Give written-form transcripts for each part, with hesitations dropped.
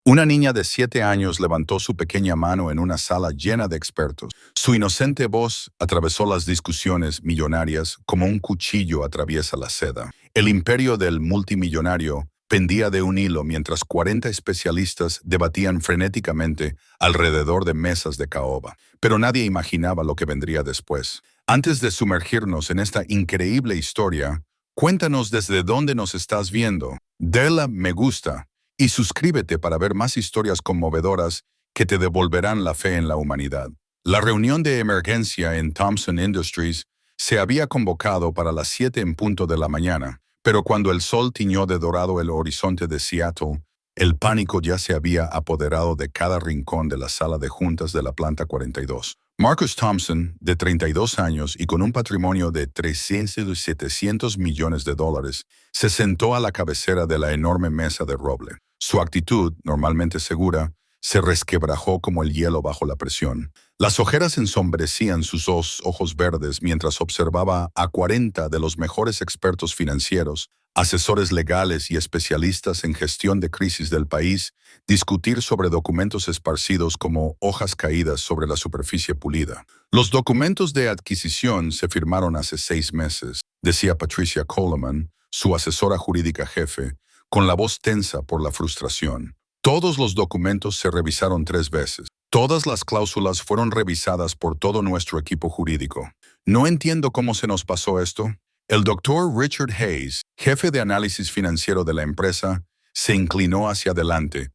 Una niña de 7 años levantó su pequeña mano en una sala llena de expertos. Su inocente voz atravesó las discusiones millonarias como un cuchillo atraviesa la seda. El imperio del multimillonario pendía de un hilo mientras 40 especialistas debatían frenéticamente alrededor de mesas de caoba. Pero nadie imaginaba lo que vendría después. Antes de sumergirnos en esta increíble historia, cuéntanos desde dónde nos estás viendo. Dale me gusta y suscríbete para ver más historias conmovedoras que te devolverán la fe en la humanidad. La reunión de emergencia en Thompson Industries se había convocado para las 7 en punto de la mañana, pero cuando el sol tiñó de dorado el horizonte de Seattle, el pánico ya se había apoderado de cada rincón de la sala de juntas de la planta 42. Marcus Thompson, de 32 años y con un patrimonio de 300 y 700 millones de dólares, se sentó a la cabecera de la enorme mesa de roble. Su actitud, normalmente segura, se resquebrajó como el hielo bajo la presión. Las ojeras ensombrecían sus ojos verdes mientras observaba a 40 de los mejores expertos financieros, asesores legales y especialistas en gestión de crisis del país discutir sobre documentos esparcidos como hojas caídas sobre la superficie pulida. Los documentos de adquisición se firmaron hace 6 meses, decía Patricia Coleman, su asesora jurídica jefe, con la voz tensa por la frustración. Todos los documentos se revisaron 3 veces. Todas las cláusulas fueron revisadas por todo nuestro equipo jurídico. No entiendo cómo se nos pasó esto. El doctor Richard Hayes, jefe de análisis financiero de la empresa, se inclinó hacia adelante,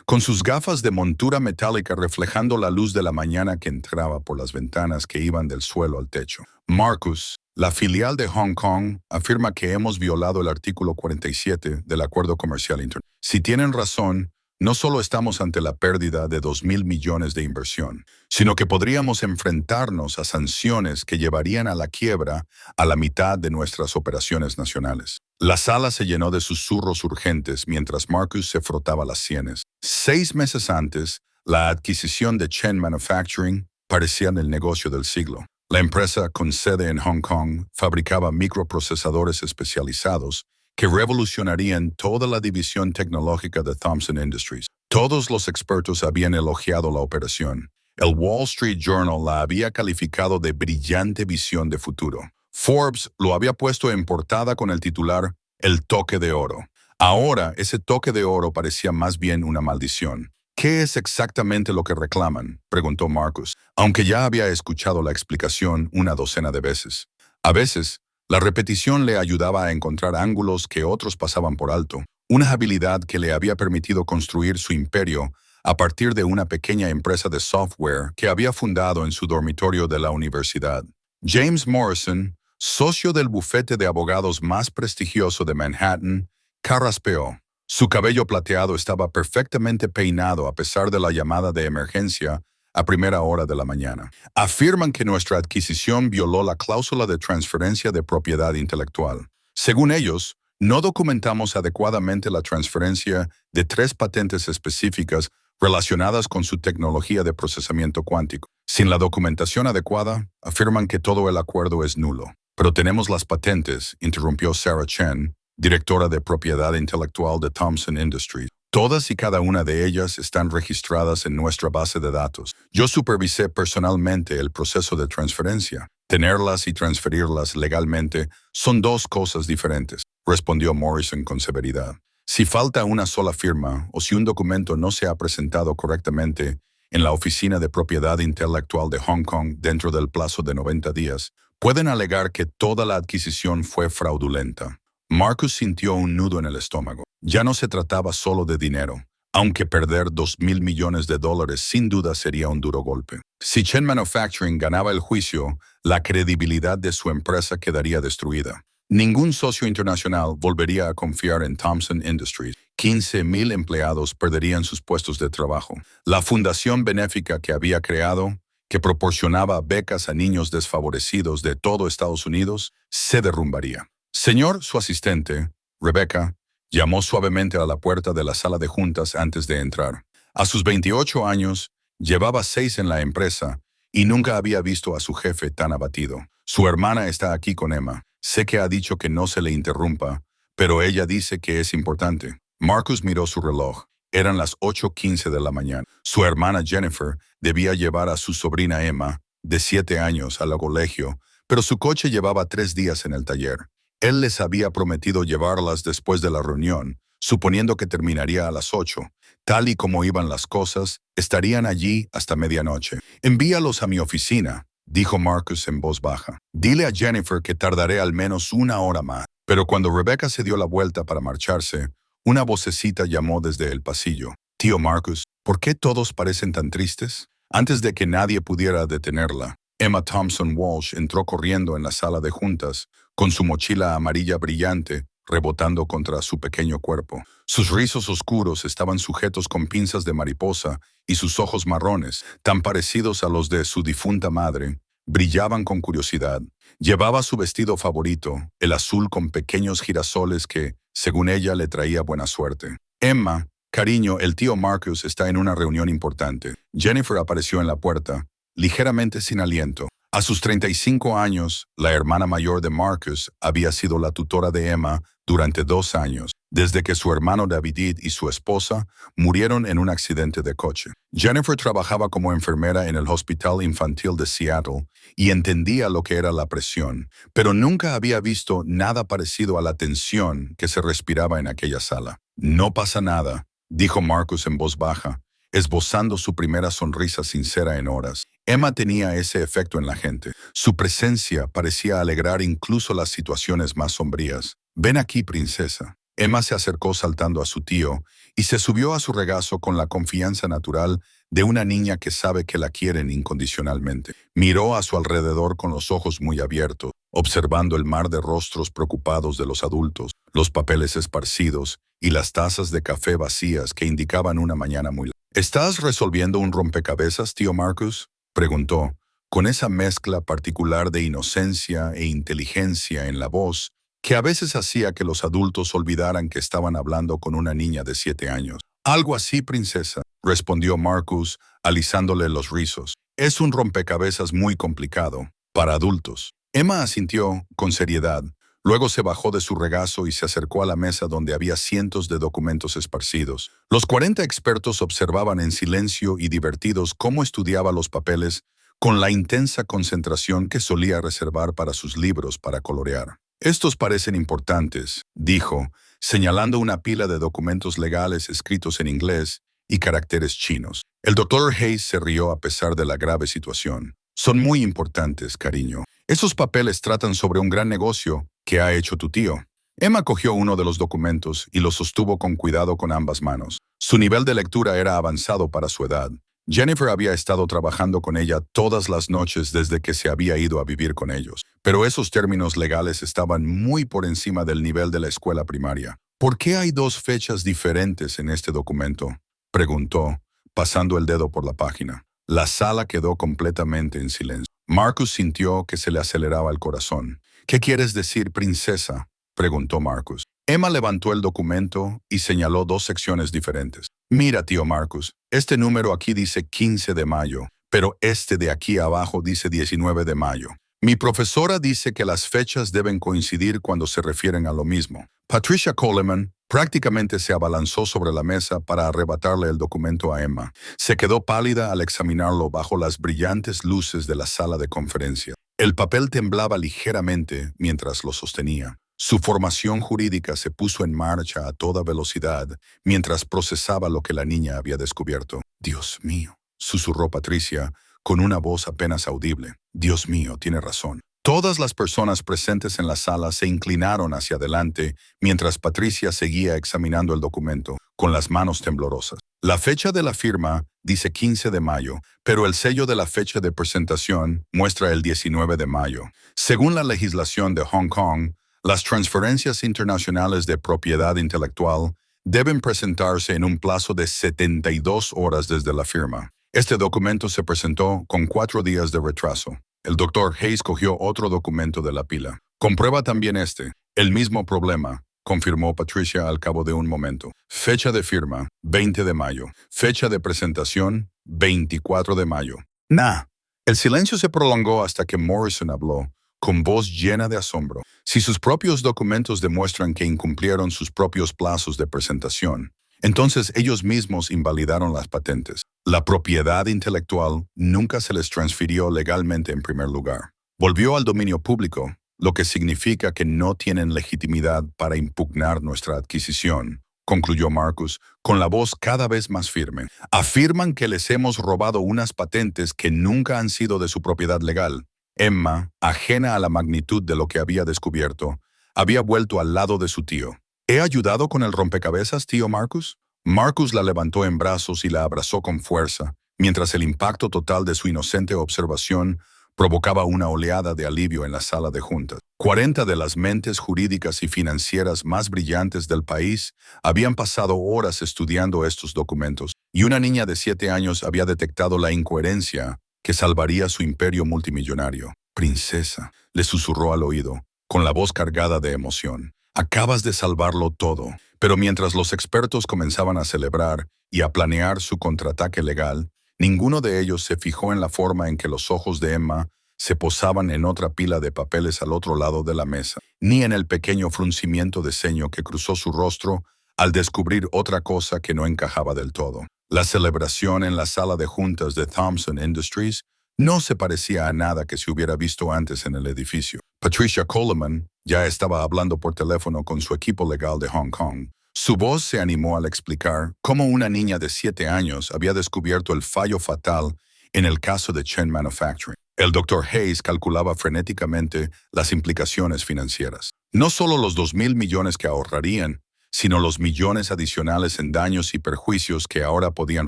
con sus gafas de montura metálica reflejando la luz de la mañana que entraba por las ventanas que iban del suelo al techo. Marcus, la filial de Hong Kong, afirma que hemos violado el artículo 47 del Acuerdo Comercial Internacional. Si tienen razón, no solo estamos ante la pérdida de 2.000 millones de inversión, sino que podríamos enfrentarnos a sanciones que llevarían a la quiebra a la mitad de nuestras operaciones nacionales. La sala se llenó de susurros urgentes mientras Marcus se frotaba las sienes. 6 meses antes, la adquisición de Chen Manufacturing parecía el negocio del siglo. La empresa, con sede en Hong Kong, fabricaba microprocesadores especializados que revolucionarían toda la división tecnológica de Thompson Industries. Todos los expertos habían elogiado la operación. El Wall Street Journal la había calificado de brillante visión de futuro. Forbes lo había puesto en portada con el titular El toque de oro. Ahora, ese toque de oro parecía más bien una maldición. ¿Qué es exactamente lo que reclaman?, preguntó Marcus, aunque ya había escuchado la explicación una docena de veces. A veces, la repetición le ayudaba a encontrar ángulos que otros pasaban por alto, una habilidad que le había permitido construir su imperio a partir de una pequeña empresa de software que había fundado en su dormitorio de la universidad. James Morrison, socio del bufete de abogados más prestigioso de Manhattan, carraspeó. Su cabello plateado estaba perfectamente peinado a pesar de la llamada de emergencia a primera hora de la mañana. Afirman que nuestra adquisición violó la cláusula de transferencia de propiedad intelectual. Según ellos, no documentamos adecuadamente la transferencia de 3 patentes específicas relacionadas con su tecnología de procesamiento cuántico. Sin la documentación adecuada, afirman que todo el acuerdo es nulo. Pero tenemos las patentes, interrumpió Sarah Chen, directora de propiedad intelectual de Thompson Industries. Todas y cada una de ellas están registradas en nuestra base de datos. Yo supervisé personalmente el proceso de transferencia. Tenerlas y transferirlas legalmente son 2 cosas diferentes, respondió Morrison con severidad. Si falta una sola firma o si un documento no se ha presentado correctamente en la Oficina de Propiedad Intelectual de Hong Kong dentro del plazo de 90 días, pueden alegar que toda la adquisición fue fraudulenta. Marcus sintió un nudo en el estómago. Ya no se trataba solo de dinero, aunque perder 2.000 millones de dólares sin duda sería un duro golpe. Si Chen Manufacturing ganaba el juicio, la credibilidad de su empresa quedaría destruida. Ningún socio internacional volvería a confiar en Thompson Industries. 15.000 empleados perderían sus puestos de trabajo. La fundación benéfica que había creado, que proporcionaba becas a niños desfavorecidos de todo Estados Unidos, se derrumbaría. Señor, su asistente, Rebecca, llamó suavemente a la puerta de la sala de juntas antes de entrar. A sus 28 años, llevaba 6 en la empresa y nunca había visto a su jefe tan abatido. Su hermana está aquí con Emma. Sé que ha dicho que no se le interrumpa, pero ella dice que es importante. Marcus miró su reloj. Eran las 8:15 de la mañana. Su hermana Jennifer debía llevar a su sobrina Emma, de 7 años, al colegio, pero su coche llevaba 3 días en el taller. Él les había prometido llevarlas después de la reunión, suponiendo que terminaría a las 8. Tal y como iban las cosas, estarían allí hasta medianoche. «Envíalos a mi oficina», dijo Marcus en voz baja. «Dile a Jennifer que tardaré al menos 1 hora más». Pero cuando Rebecca se dio la vuelta para marcharse, una vocecita llamó desde el pasillo. «Tío Marcus, ¿por qué todos parecen tan tristes?» Antes de que nadie pudiera detenerla, Emma Thompson Walsh entró corriendo en la sala de juntas, con su mochila amarilla brillante rebotando contra su pequeño cuerpo. Sus rizos oscuros estaban sujetos con pinzas de mariposa y sus ojos marrones, tan parecidos a los de su difunta madre, brillaban con curiosidad. Llevaba su vestido favorito, el azul con pequeños girasoles que, según ella, le traía buena suerte. «Emma, cariño, el tío Marcus está en una reunión importante». Jennifer apareció en la puerta, ligeramente sin aliento. A sus 35 años, la hermana mayor de Marcus había sido la tutora de Emma durante 2 años, desde que su hermano David y su esposa murieron en un accidente de coche. Jennifer trabajaba como enfermera en el Hospital Infantil de Seattle y entendía lo que era la presión, pero nunca había visto nada parecido a la tensión que se respiraba en aquella sala. «No pasa nada», dijo Marcus en voz baja, esbozando su primera sonrisa sincera en horas. Emma tenía ese efecto en la gente. Su presencia parecía alegrar incluso las situaciones más sombrías. «Ven aquí, princesa». Emma se acercó saltando a su tío y se subió a su regazo con la confianza natural de una niña que sabe que la quieren incondicionalmente. Miró a su alrededor con los ojos muy abiertos, observando el mar de rostros preocupados de los adultos, los papeles esparcidos y las tazas de café vacías que indicaban una mañana muy larga. «¿Estás resolviendo un rompecabezas, tío Marcus?», preguntó, con esa mezcla particular de inocencia e inteligencia en la voz que a veces hacía que los adultos olvidaran que estaban hablando con una niña de 7 años. «Algo así, princesa», respondió Marcus, alisándole los rizos. «Es un rompecabezas muy complicado, para adultos». Emma asintió con seriedad. Luego se bajó de su regazo y se acercó a la mesa donde había cientos de documentos esparcidos. Los 40 expertos observaban en silencio y divertidos cómo estudiaba los papeles con la intensa concentración que solía reservar para sus libros para colorear. «Estos parecen importantes», dijo, señalando una pila de documentos legales escritos en inglés y caracteres chinos. El Dr. Hayes se rió a pesar de la grave situación. «Son muy importantes, cariño. Esos papeles tratan sobre un gran negocio que ha hecho tu tío». Emma cogió uno de los documentos y lo sostuvo con cuidado con ambas manos. Su nivel de lectura era avanzado para su edad. Jennifer había estado trabajando con ella todas las noches desde que se había ido a vivir con ellos, pero esos términos legales estaban muy por encima del nivel de la escuela primaria. «¿Por qué hay 2 fechas diferentes en este documento?», preguntó, pasando el dedo por la página. La sala quedó completamente en silencio. Marcus sintió que se le aceleraba el corazón. «¿Qué quieres decir, princesa?», preguntó Marcus. Emma levantó el documento y señaló 2 secciones diferentes. «Mira, tío Marcus, este número aquí dice 15 de mayo, pero este de aquí abajo dice 19 de mayo. Mi profesora dice que las fechas deben coincidir cuando se refieren a lo mismo». Patricia Coleman prácticamente se abalanzó sobre la mesa para arrebatarle el documento a Emma. Se quedó pálida al examinarlo bajo las brillantes luces de la sala de conferencia. El papel temblaba ligeramente mientras lo sostenía. Su formación jurídica se puso en marcha a toda velocidad mientras procesaba lo que la niña había descubierto. «Dios mío», susurró Patricia con una voz apenas audible. «Dios mío, tiene razón». Todas las personas presentes en la sala se inclinaron hacia adelante mientras Patricia seguía examinando el documento, con las manos temblorosas. La fecha de la firma dice 15 de mayo, pero el sello de la fecha de presentación muestra el 19 de mayo. Según la legislación de Hong Kong, las transferencias internacionales de propiedad intelectual deben presentarse en un plazo de 72 horas desde la firma. Este documento se presentó con 4 días de retraso. El Dr. Hayes cogió otro documento de la pila. «Comprueba también este». «El mismo problema», confirmó Patricia al cabo de un momento. «Fecha de firma, 20 de mayo. Fecha de presentación, 24 de mayo. «Nah». El silencio se prolongó hasta que Morrison habló, con voz llena de asombro. Si sus propios documentos demuestran que incumplieron sus propios plazos de presentación, entonces ellos mismos invalidaron las patentes. La propiedad intelectual nunca se les transfirió legalmente en primer lugar. Volvió al dominio público, lo que significa que no tienen legitimidad para impugnar nuestra adquisición, concluyó Marcus, con la voz cada vez más firme. Afirman que les hemos robado unas patentes que nunca han sido de su propiedad legal. Emma, ajena a la magnitud de lo que había descubierto, había vuelto al lado de su tío. ¿He ayudado con el rompecabezas, tío Marcus? Marcus la levantó en brazos y la abrazó con fuerza, mientras el impacto total de su inocente observación provocaba una oleada de alivio en la sala de juntas. 40 de las mentes jurídicas y financieras más brillantes del país habían pasado horas estudiando estos documentos, y una niña de 7 años había detectado la incoherencia que salvaría su imperio multimillonario. Princesa, le susurró al oído, con la voz cargada de emoción. Acabas de salvarlo todo. Pero mientras los expertos comenzaban a celebrar y a planear su contraataque legal, ninguno de ellos se fijó en la forma en que los ojos de Emma se posaban en otra pila de papeles al otro lado de la mesa, ni en el pequeño fruncimiento de ceño que cruzó su rostro al descubrir otra cosa que no encajaba del todo. La celebración en la sala de juntas de Thomson Industries no se parecía a nada que se hubiera visto antes en el edificio. Patricia Coleman ya estaba hablando por teléfono con su equipo legal de Hong Kong. Su voz se animó al explicar cómo una niña de 7 años había descubierto el fallo fatal en el caso de Chen Manufacturing. El Dr. Hayes calculaba frenéticamente las implicaciones financieras. No solo los 2.000 millones que ahorrarían, sino los millones adicionales en daños y perjuicios que ahora podían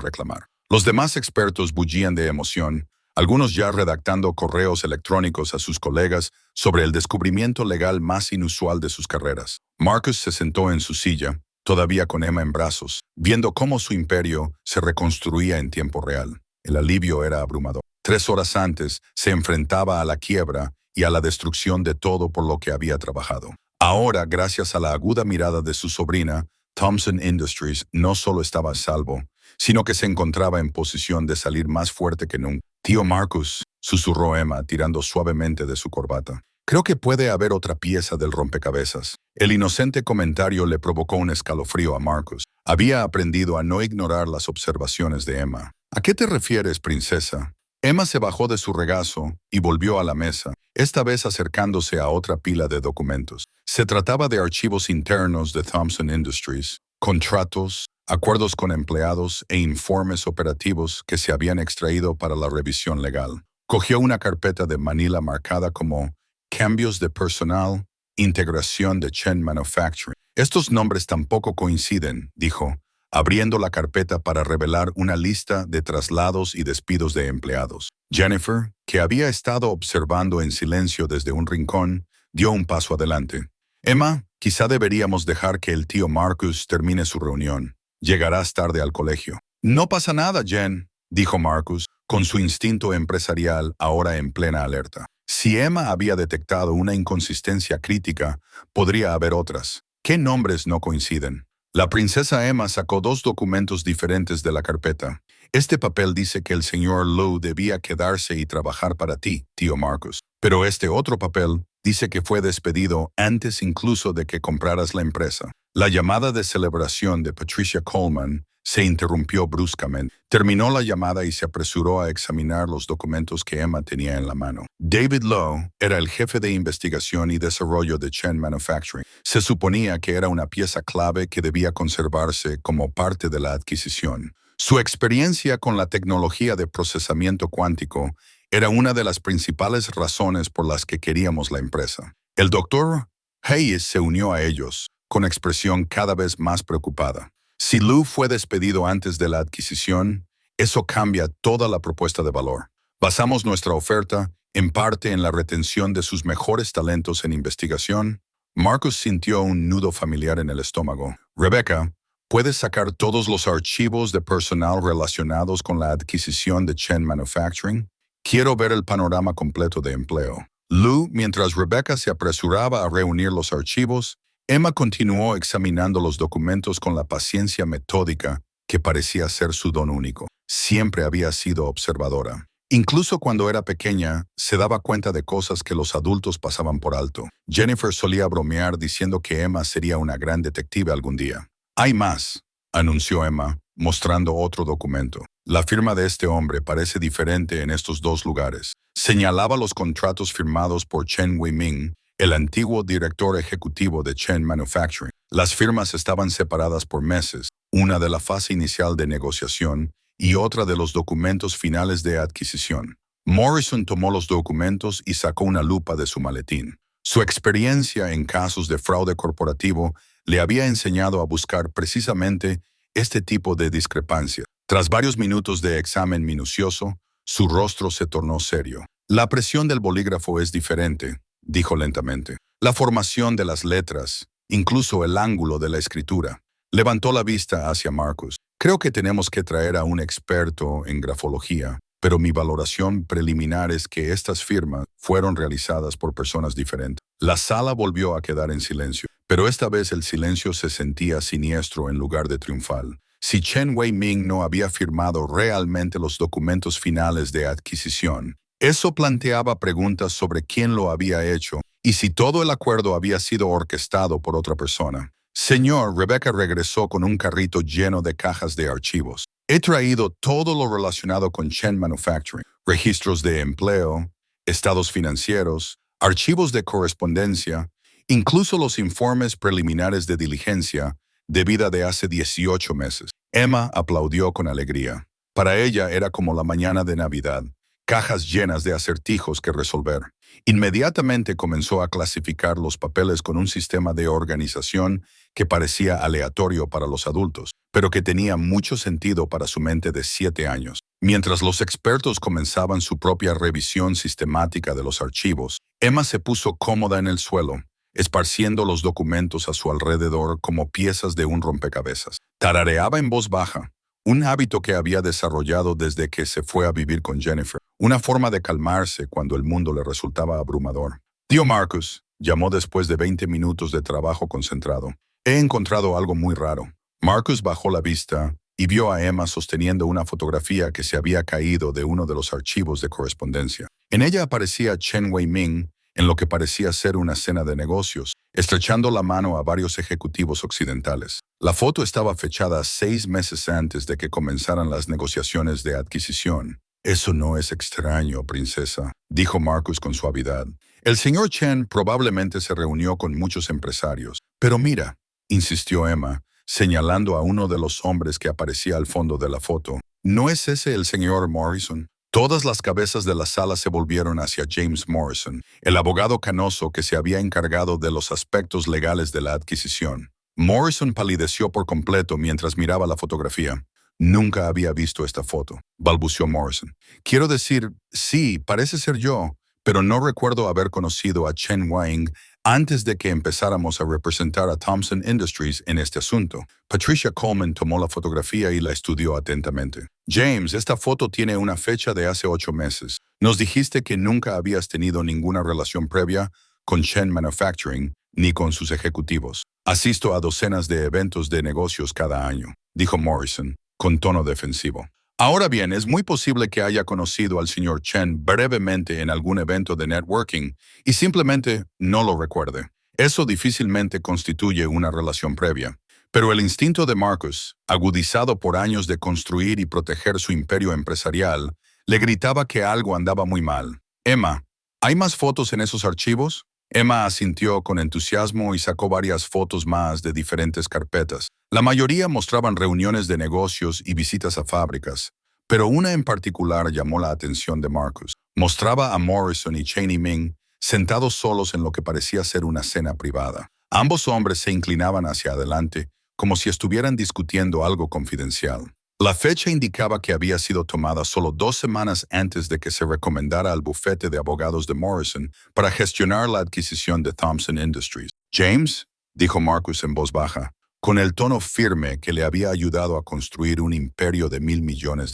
reclamar. Los demás expertos bullían de emoción, algunos ya redactando correos electrónicos a sus colegas sobre el descubrimiento legal más inusual de sus carreras. Marcus se sentó en su silla, todavía con Emma en brazos, viendo cómo su imperio se reconstruía en tiempo real. El alivio era abrumador. 3 horas antes se enfrentaba a la quiebra y a la destrucción de todo por lo que había trabajado. Ahora, gracias a la aguda mirada de su sobrina, Thomson Industries no solo estaba a salvo, sino que se encontraba en posición de salir más fuerte que nunca. Tío Marcus, susurró Emma, tirando suavemente de su corbata. Creo que puede haber otra pieza del rompecabezas. El inocente comentario le provocó un escalofrío a Marcus. Había aprendido a no ignorar las observaciones de Emma. ¿A qué te refieres, princesa? Emma se bajó de su regazo y volvió a la mesa, esta vez acercándose a otra pila de documentos. Se trataba de archivos internos de Thomson Industries, contratos, acuerdos con empleados e informes operativos que se habían extraído para la revisión legal. Cogió una carpeta de manila marcada como cambios de personal, integración de Chen Manufacturing. Estos nombres tampoco coinciden, dijo, abriendo la carpeta para revelar una lista de traslados y despidos de empleados. Jennifer, que había estado observando en silencio desde un rincón, dio un paso adelante. Emma, quizá deberíamos dejar que el tío Marcus termine su reunión. Llegarás tarde al colegio. No pasa nada, Jen, dijo Marcus, con su instinto empresarial ahora en plena alerta. Si Emma había detectado una inconsistencia crítica, podría haber otras. ¿Qué nombres no coinciden? La princesa Emma sacó 2 documentos diferentes de la carpeta. Este papel dice que el señor Liu debía quedarse y trabajar para ti, tío Marcus. Pero este otro papel dice que fue despedido antes incluso de que compraras la empresa. La llamada de celebración de Patricia Coleman se interrumpió bruscamente. Terminó la llamada y se apresuró a examinar los documentos que Emma tenía en la mano. David Lowe era el jefe de investigación y desarrollo de Chen Manufacturing. Se suponía que era una pieza clave que debía conservarse como parte de la adquisición. Su experiencia con la tecnología de procesamiento cuántico era una de las principales razones por las que queríamos la empresa. El doctor Hayes se unió a ellos, con expresión cada vez más preocupada. Si Liu fue despedido antes de la adquisición, eso cambia toda la propuesta de valor. Basamos nuestra oferta, en parte, en la retención de sus mejores talentos en investigación. Marcus sintió un nudo familiar en el estómago. Rebecca, ¿puedes sacar todos los archivos de personal relacionados con la adquisición de Chen Manufacturing? Quiero ver el panorama completo de empleo. Liu, mientras Rebecca se apresuraba a reunir los archivos, Emma continuó examinando los documentos con la paciencia metódica que parecía ser su don único. Siempre había sido observadora. Incluso cuando era pequeña, se daba cuenta de cosas que los adultos pasaban por alto. Jennifer solía bromear diciendo que Emma sería una gran detective algún día. Hay más, anunció Emma, mostrando otro documento. La firma de este hombre parece diferente en estos dos lugares. Señalaba los contratos firmados por Chen Wei-ming, el antiguo director ejecutivo de Chen Manufacturing. Las firmas estaban separadas por meses, una de la fase inicial de negociación y otra de los documentos finales de adquisición. Morrison tomó los documentos y sacó una lupa de su maletín. Su experiencia en casos de fraude corporativo le había enseñado a buscar precisamente este tipo de discrepancia. Tras varios minutos de examen minucioso, su rostro se tornó serio. La presión del bolígrafo es diferente, dijo lentamente. La formación de las letras, incluso el ángulo de la escritura. Levantó la vista hacia Marcus. Creo que tenemos que traer a un experto en grafología, pero mi valoración preliminar es que estas firmas fueron realizadas por personas diferentes. La sala volvió a quedar en silencio, pero esta vez el silencio se sentía siniestro en lugar de triunfal. Si Chen Wei-ming no había firmado realmente los documentos finales de adquisición, eso planteaba preguntas sobre quién lo había hecho y si todo el acuerdo había sido orquestado por otra persona. Señor, Rebecca regresó con un carrito lleno de cajas de archivos. He traído todo lo relacionado con Chen Manufacturing, registros de empleo, estados financieros, archivos de correspondencia, incluso los informes preliminares de diligencia de vida de hace 18 meses. Emma aplaudió con alegría. Para ella era como la mañana de Navidad, cajas llenas de acertijos que resolver. Inmediatamente comenzó a clasificar los papeles con un sistema de organización que parecía aleatorio para los adultos, pero que tenía mucho sentido para su mente de 7 años. Mientras los expertos comenzaban su propia revisión sistemática de los archivos, Emma se puso cómoda en el suelo, esparciendo los documentos a su alrededor como piezas de un rompecabezas. Tarareaba en voz baja, un hábito que había desarrollado desde que se fue a vivir con Jennifer, una forma de calmarse cuando el mundo le resultaba abrumador. Tío Marcus, llamó después de 20 minutos de trabajo concentrado. He encontrado algo muy raro. Marcus bajó la vista y vio a Emma sosteniendo una fotografía que se había caído de uno de los archivos de correspondencia. En ella aparecía Chen Wei-ming en lo que parecía ser una cena de negocios, estrechando la mano a varios ejecutivos occidentales. La foto estaba fechada 6 meses antes de que comenzaran las negociaciones de adquisición. Eso no es extraño, princesa, dijo Marcus con suavidad. El señor Chen probablemente se reunió con muchos empresarios. Pero mira, insistió Emma, señalando a uno de los hombres que aparecía al fondo de la foto. ¿No es ese el señor Morrison? Todas las cabezas de la sala se volvieron hacia James Morrison, el abogado canoso que se había encargado de los aspectos legales de la adquisición. Morrison palideció por completo mientras miraba la fotografía. Nunca había visto esta foto, balbuceó Morrison. Quiero decir, sí, parece ser yo, pero no recuerdo haber conocido a Chen Wang antes de que empezáramos a representar a Thompson Industries en este asunto. Patricia Coleman tomó la fotografía y la estudió atentamente. James, esta foto tiene una fecha de hace 8 meses. Nos dijiste que nunca habías tenido ninguna relación previa con Chen Manufacturing ni con sus ejecutivos. Asisto a docenas de eventos de negocios cada año, dijo Morrison, con tono defensivo. Ahora bien, es muy posible que haya conocido al señor Chen brevemente en algún evento de networking y simplemente no lo recuerde. Eso difícilmente constituye una relación previa. Pero el instinto de Marcus, agudizado por años de construir y proteger su imperio empresarial, le gritaba que algo andaba muy mal. Emma, ¿hay más fotos en esos archivos? Emma asintió con entusiasmo y sacó varias fotos más de diferentes carpetas. La mayoría mostraban reuniones de negocios y visitas a fábricas, pero una en particular llamó la atención de Marcus. Mostraba a Morrison y Cheney Ming sentados solos en lo que parecía ser una cena privada. Ambos hombres se inclinaban hacia adelante, como si estuvieran discutiendo algo confidencial. La fecha indicaba que había sido tomada solo 2 semanas antes de que se recomendara al bufete de abogados de Morrison para gestionar la adquisición de Thompson Industries. James, dijo Marcus en voz baja, con el tono firme que le había ayudado a construir un imperio de $1,000 millones.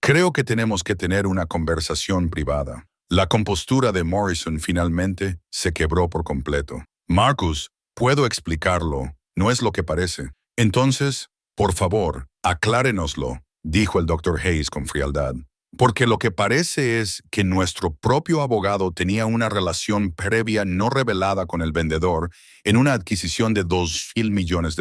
Creo que tenemos que tener una conversación privada. La compostura de Morrison finalmente se quebró por completo. Marcus, puedo explicarlo, no es lo que parece. Entonces, por favor, aclárenoslo, dijo el Dr. Hayes con frialdad. Porque lo que parece es que nuestro propio abogado tenía una relación previa no revelada con el vendedor en una adquisición de $2.000 millones.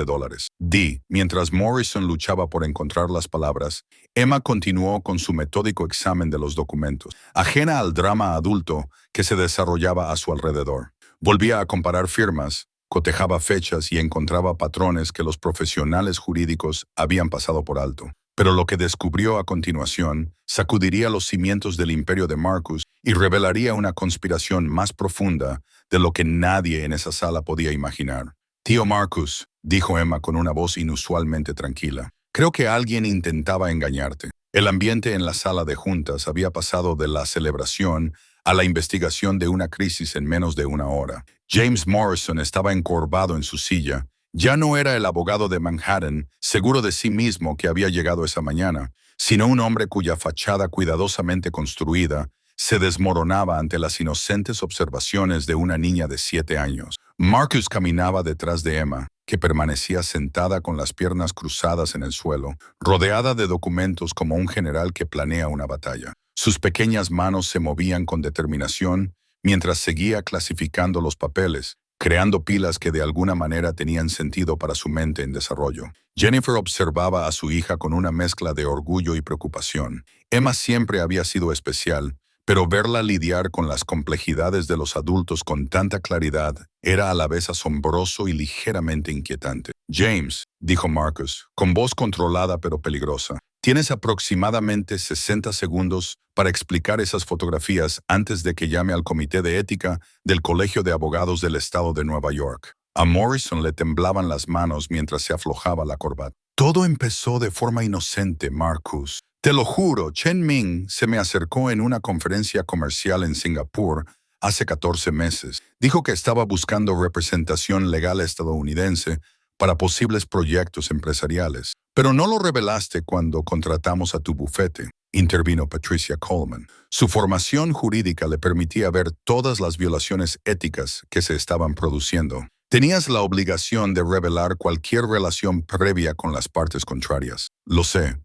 Mientras Morrison luchaba por encontrar las palabras, Emma continuó con su metódico examen de los documentos, ajena al drama adulto que se desarrollaba a su alrededor. Volvía a comparar firmas, cotejaba fechas y encontraba patrones que los profesionales jurídicos habían pasado por alto. Pero lo que descubrió a continuación sacudiría los cimientos del imperio de Marcus y revelaría una conspiración más profunda de lo que nadie en esa sala podía imaginar. Tío Marcus, dijo Emma con una voz inusualmente tranquila, creo que alguien intentaba engañarte. El ambiente en la sala de juntas había pasado de la celebración a la investigación de una crisis en menos de una hora. James Morrison estaba encorvado en su silla. Ya no era el abogado de Manhattan, seguro de sí mismo que había llegado esa mañana, sino un hombre cuya fachada cuidadosamente construida se desmoronaba ante las inocentes observaciones de una niña de 7 años. Marcus caminaba detrás de Emma, que permanecía sentada con las piernas cruzadas en el suelo, rodeada de documentos como un general que planea una batalla. Sus pequeñas manos se movían con determinación mientras seguía clasificando los papeles, creando pilas que de alguna manera tenían sentido para su mente en desarrollo. Jennifer observaba a su hija con una mezcla de orgullo y preocupación. Emma siempre había sido especial, pero verla lidiar con las complejidades de los adultos con tanta claridad era a la vez asombroso y ligeramente inquietante. James, dijo Marcus, con voz controlada pero peligrosa, tienes aproximadamente 60 segundos para explicar esas fotografías antes de que llame al Comité de Ética del Colegio de Abogados del Estado de Nueva York. A Morrison le temblaban las manos mientras se aflojaba la corbata. Todo empezó de forma inocente, Marcus. Te lo juro, Chen Ming se me acercó en una conferencia comercial en Singapur hace 14 meses. Dijo que estaba buscando representación legal estadounidense para posibles proyectos empresariales. Pero no lo revelaste cuando contratamos a tu bufete, intervino Patricia Coleman. Su formación jurídica le permitía ver todas las violaciones éticas que se estaban produciendo. Tenías la obligación de revelar cualquier relación previa con las partes contrarias. Lo sé,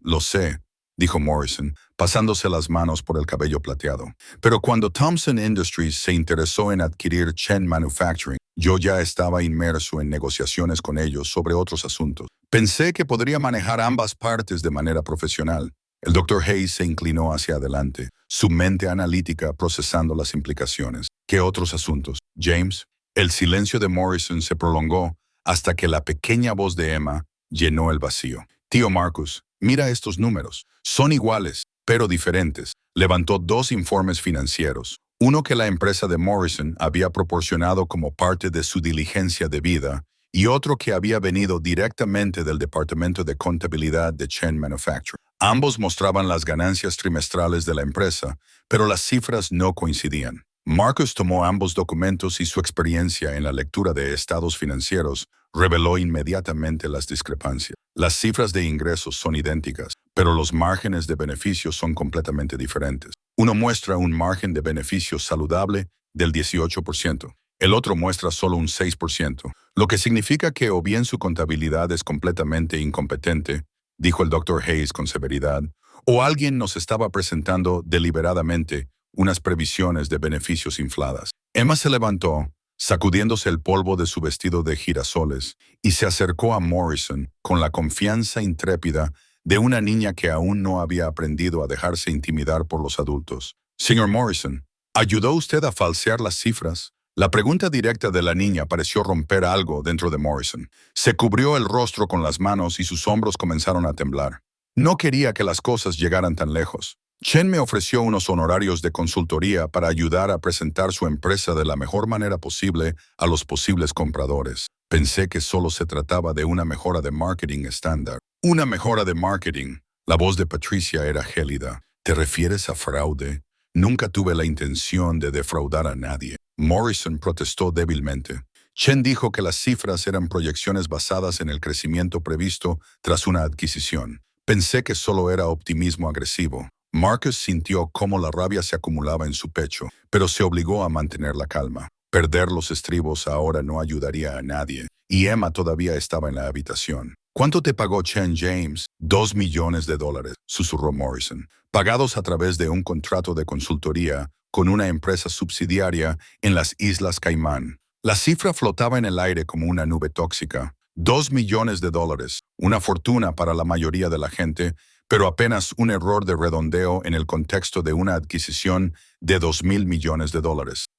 dijo Morrison, pasándose las manos por el cabello plateado. Pero cuando Thompson Industries se interesó en adquirir Chen Manufacturing, yo ya estaba inmerso en negociaciones con ellos sobre otros asuntos. Pensé que podría manejar ambas partes de manera profesional. El Dr. Hayes se inclinó hacia adelante, su mente analítica procesando las implicaciones. ¿Qué otros asuntos, James? El silencio de Morrison se prolongó hasta que la pequeña voz de Emma llenó el vacío. Tío Marcus, mira estos números. Son iguales, pero diferentes. Levantó 2 informes financieros. Uno que la empresa de Morrison había proporcionado como parte de su diligencia debida y otro que había venido directamente del Departamento de Contabilidad de Chen Manufacturing. Ambos mostraban las ganancias trimestrales de la empresa, pero las cifras no coincidían. Marcus tomó ambos documentos y su experiencia en la lectura de estados financieros reveló inmediatamente las discrepancias. Las cifras de ingresos son idénticas, pero los márgenes de beneficios son completamente diferentes. Uno muestra un margen de beneficios saludable del 18%. El otro muestra solo un 6%, lo que significa que o bien su contabilidad es completamente incompetente, dijo el Dr. Hayes con severidad, o alguien nos estaba presentando deliberadamente unas previsiones de beneficios infladas. Emma se levantó, sacudiéndose el polvo de su vestido de girasoles, y se acercó a Morrison con la confianza intrépida de una niña que aún no había aprendido a dejarse intimidar por los adultos. Señor Morrison, ¿ayudó usted a falsear las cifras? La pregunta directa de la niña pareció romper algo dentro de Morrison. Se cubrió el rostro con las manos y sus hombros comenzaron a temblar. No quería que las cosas llegaran tan lejos. Chen me ofreció unos honorarios de consultoría para ayudar a presentar su empresa de la mejor manera posible a los posibles compradores. Pensé que solo se trataba de una mejora de marketing estándar. Una mejora de marketing. La voz de Patricia era gélida. ¿Te refieres a fraude? Nunca tuve la intención de defraudar a nadie. Morrison protestó débilmente. Chen dijo que las cifras eran proyecciones basadas en el crecimiento previsto tras una adquisición. Pensé que solo era optimismo agresivo. Marcus sintió cómo la rabia se acumulaba en su pecho, pero se obligó a mantener la calma. Perder los estribos ahora no ayudaría a nadie, y Emma todavía estaba en la habitación. ¿Cuánto te pagó Chen James? $2 millones, susurró Morrison, pagados a través de un contrato de consultoría con una empresa subsidiaria en las Islas Caimán. La cifra flotaba en el aire como una nube tóxica. $2 millones, una fortuna para la mayoría de la gente, pero apenas un error de redondeo en el contexto de una adquisición de $2.000 millones.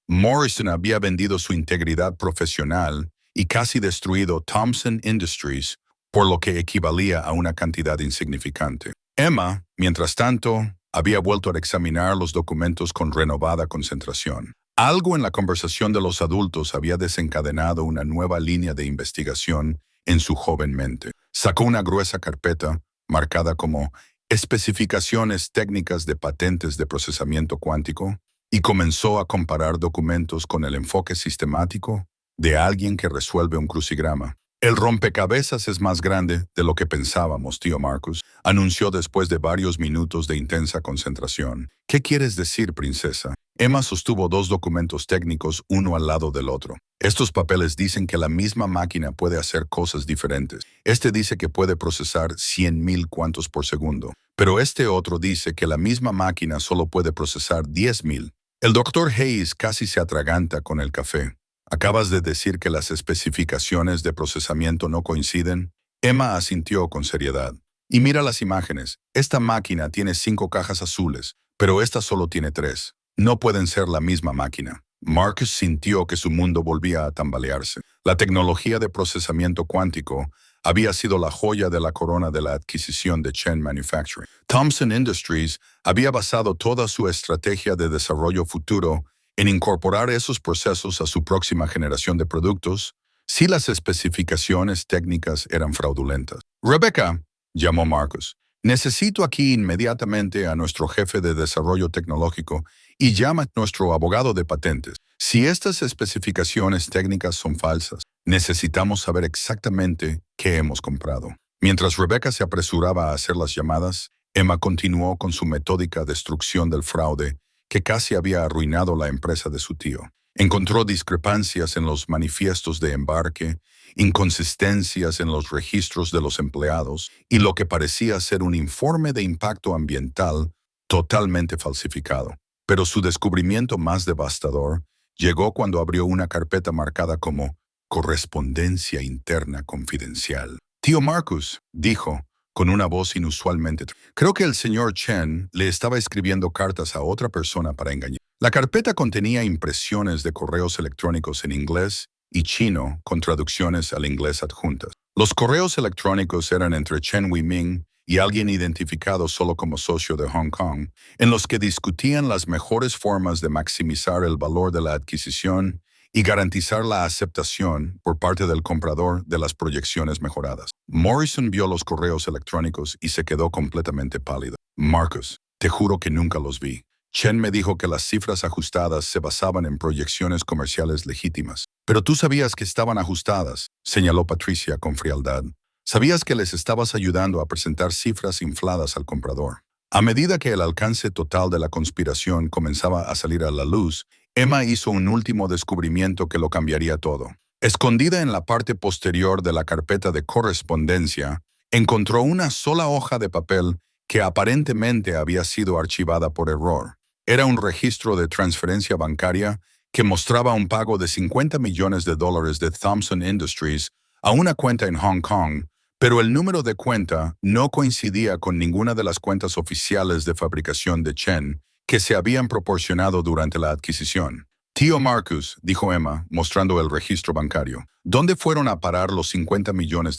Morrison había vendido su integridad profesional y casi destruido Thomson Industries, por lo que equivalía a una cantidad insignificante. Emma, mientras tanto, había vuelto a examinar los documentos con renovada concentración. Algo en la conversación de los adultos había desencadenado una nueva línea de investigación en su joven mente. Sacó una gruesa carpeta, marcada como Especificaciones técnicas de patentes de procesamiento cuántico, y comenzó a comparar documentos con el enfoque sistemático de alguien que resuelve un crucigrama. El rompecabezas es más grande de lo que pensábamos, tío Marcus, anunció después de varios minutos de intensa concentración. ¿Qué quieres decir, princesa? Emma sostuvo dos documentos técnicos uno al lado del otro. Estos papeles dicen que la misma máquina puede hacer cosas diferentes. Este dice que puede procesar 100,000 cuantos por segundo, pero este otro dice que la misma máquina solo puede procesar 10,000. El doctor Hayes casi se atraganta con el café. ¿Acabas de decir que las especificaciones de procesamiento no coinciden? Emma asintió con seriedad. Y mira las imágenes. Esta máquina tiene 5 cajas azules, pero esta solo tiene 3. No pueden ser la misma máquina. Marcus sintió que su mundo volvía a tambalearse. La tecnología de procesamiento cuántico había sido la joya de la corona de la adquisición de Chen Manufacturing. Thomson Industries había basado toda su estrategia de desarrollo futuro en incorporar esos procesos a su próxima generación de productos si las especificaciones técnicas eran fraudulentas. Rebecca, llamó Marcus, necesito aquí inmediatamente a nuestro jefe de desarrollo tecnológico y llama a nuestro abogado de patentes. Si estas especificaciones técnicas son falsas, necesitamos saber exactamente qué hemos comprado. Mientras Rebecca se apresuraba a hacer las llamadas, Emma continuó con su metódica destrucción del fraude que casi había arruinado la empresa de su tío. Encontró discrepancias en los manifiestos de embarque, inconsistencias en los registros de los empleados y lo que parecía ser un informe de impacto ambiental totalmente falsificado. Pero su descubrimiento más devastador llegó cuando abrió una carpeta marcada como Correspondencia Interna Confidencial. Tío Marcus, dijo, con una voz inusualmente. Creo que el señor Chen le estaba escribiendo cartas a otra persona para engañar. La carpeta contenía impresiones de correos electrónicos en inglés y chino con traducciones al inglés adjuntas. Los correos electrónicos eran entre Chen Weiming y alguien identificado solo como socio de Hong Kong, en los que discutían las mejores formas de maximizar el valor de la adquisición y garantizar la aceptación por parte del comprador de las proyecciones mejoradas. Morrison vio los correos electrónicos y se quedó completamente pálido. Marcus, te juro que nunca los vi. Chen me dijo que las cifras ajustadas se basaban en proyecciones comerciales legítimas. Pero tú sabías que estaban ajustadas, señaló Patricia con frialdad. Sabías que les estabas ayudando a presentar cifras infladas al comprador. A medida que el alcance total de la conspiración comenzaba a salir a la luz, Emma hizo un último descubrimiento que lo cambiaría todo. Escondida en la parte posterior de la carpeta de correspondencia, encontró una sola hoja de papel que aparentemente había sido archivada por error. Era un registro de transferencia bancaria que mostraba un pago de $50 millones de Thomson Industries a una cuenta en Hong Kong, pero el número de cuenta no coincidía con ninguna de las cuentas oficiales de fabricación de Chen que se habían proporcionado durante la adquisición. Tío Marcus, dijo Emma, mostrando el registro bancario, ¿dónde fueron a parar los $50 millones?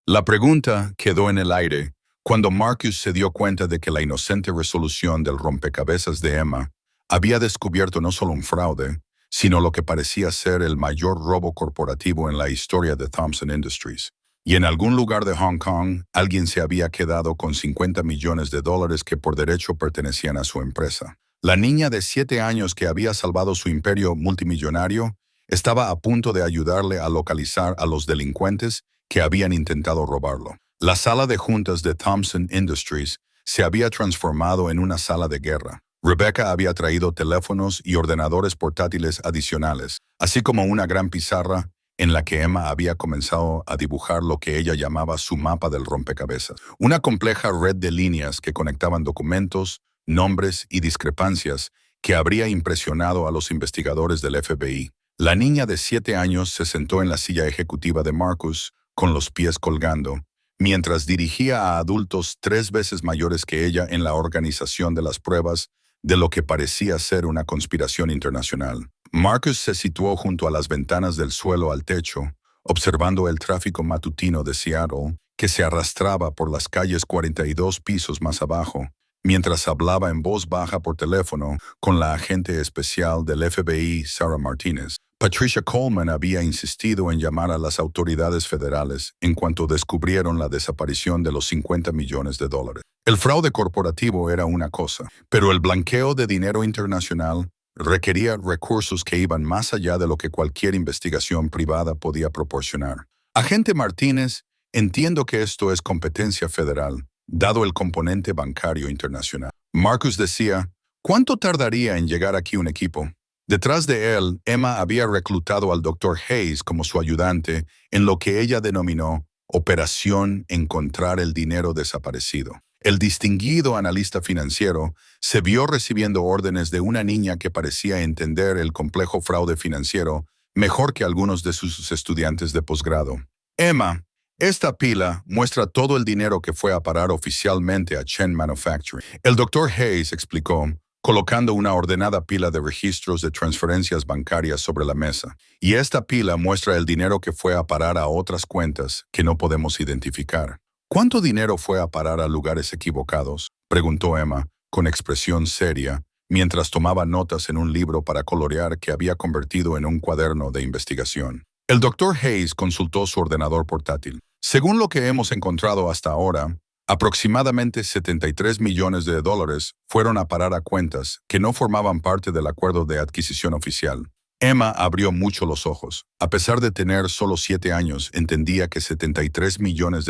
La pregunta quedó en el aire cuando Marcus se dio cuenta de que la inocente resolución del rompecabezas de Emma había descubierto no solo un fraude, sino lo que parecía ser el mayor robo corporativo en la historia de Thomson Industries. Y en algún lugar de Hong Kong, alguien se había quedado con $50 millones que por derecho pertenecían a su empresa. La niña de 7 años que había salvado su imperio multimillonario estaba a punto de ayudarle a localizar a los delincuentes que habían intentado robarlo. La sala de juntas de Thomson Industries se había transformado en una sala de guerra. Rebecca había traído teléfonos y ordenadores portátiles adicionales, así como una gran pizarra en la que Emma había comenzado a dibujar lo que ella llamaba su mapa del rompecabezas. Una compleja red de líneas que conectaban documentos, nombres y discrepancias que habría impresionado a los investigadores del FBI. La niña de 7 años se sentó en la silla ejecutiva de Marcus, con los pies colgando, mientras dirigía a adultos 3 veces mayores que ella en la organización de las pruebas de lo que parecía ser una conspiración internacional. Marcus se situó junto a las ventanas del suelo al techo, observando el tráfico matutino de Seattle, que se arrastraba por las calles 42 pisos más abajo, mientras hablaba en voz baja por teléfono con la agente especial del FBI, Sarah Martínez. Patricia Coleman había insistido en llamar a las autoridades federales en cuanto descubrieron la desaparición de los $50 millones. El fraude corporativo era una cosa, pero el blanqueo de dinero internacional requería recursos que iban más allá de lo que cualquier investigación privada podía proporcionar. Agente Martínez, entiendo que esto es competencia federal, dado el componente bancario internacional. Marcus decía, ¿cuánto tardaría en llegar aquí un equipo? Detrás de él, Emma había reclutado al Dr. Hayes como su ayudante en lo que ella denominó Operación Encontrar el Dinero Desaparecido. El distinguido analista financiero se vio recibiendo órdenes de una niña que parecía entender el complejo fraude financiero mejor que algunos de sus estudiantes de posgrado. Emma, esta pila muestra todo el dinero que fue a parar oficialmente a Chen Manufacturing. El Dr. Hayes explicó, colocando una ordenada pila de registros de transferencias bancarias sobre la mesa. Y esta pila muestra el dinero que fue a parar a otras cuentas que no podemos identificar. ¿Cuánto dinero fue a parar a lugares equivocados?, preguntó Emma, con expresión seria, mientras tomaba notas en un libro para colorear que había convertido en un cuaderno de investigación. El Dr. Hayes consultó su ordenador portátil. Según lo que hemos encontrado hasta ahora, aproximadamente $73 millones fueron a parar a cuentas que no formaban parte del acuerdo de adquisición oficial. Emma abrió mucho los ojos. A pesar de tener solo 7 años, entendía que $73 millones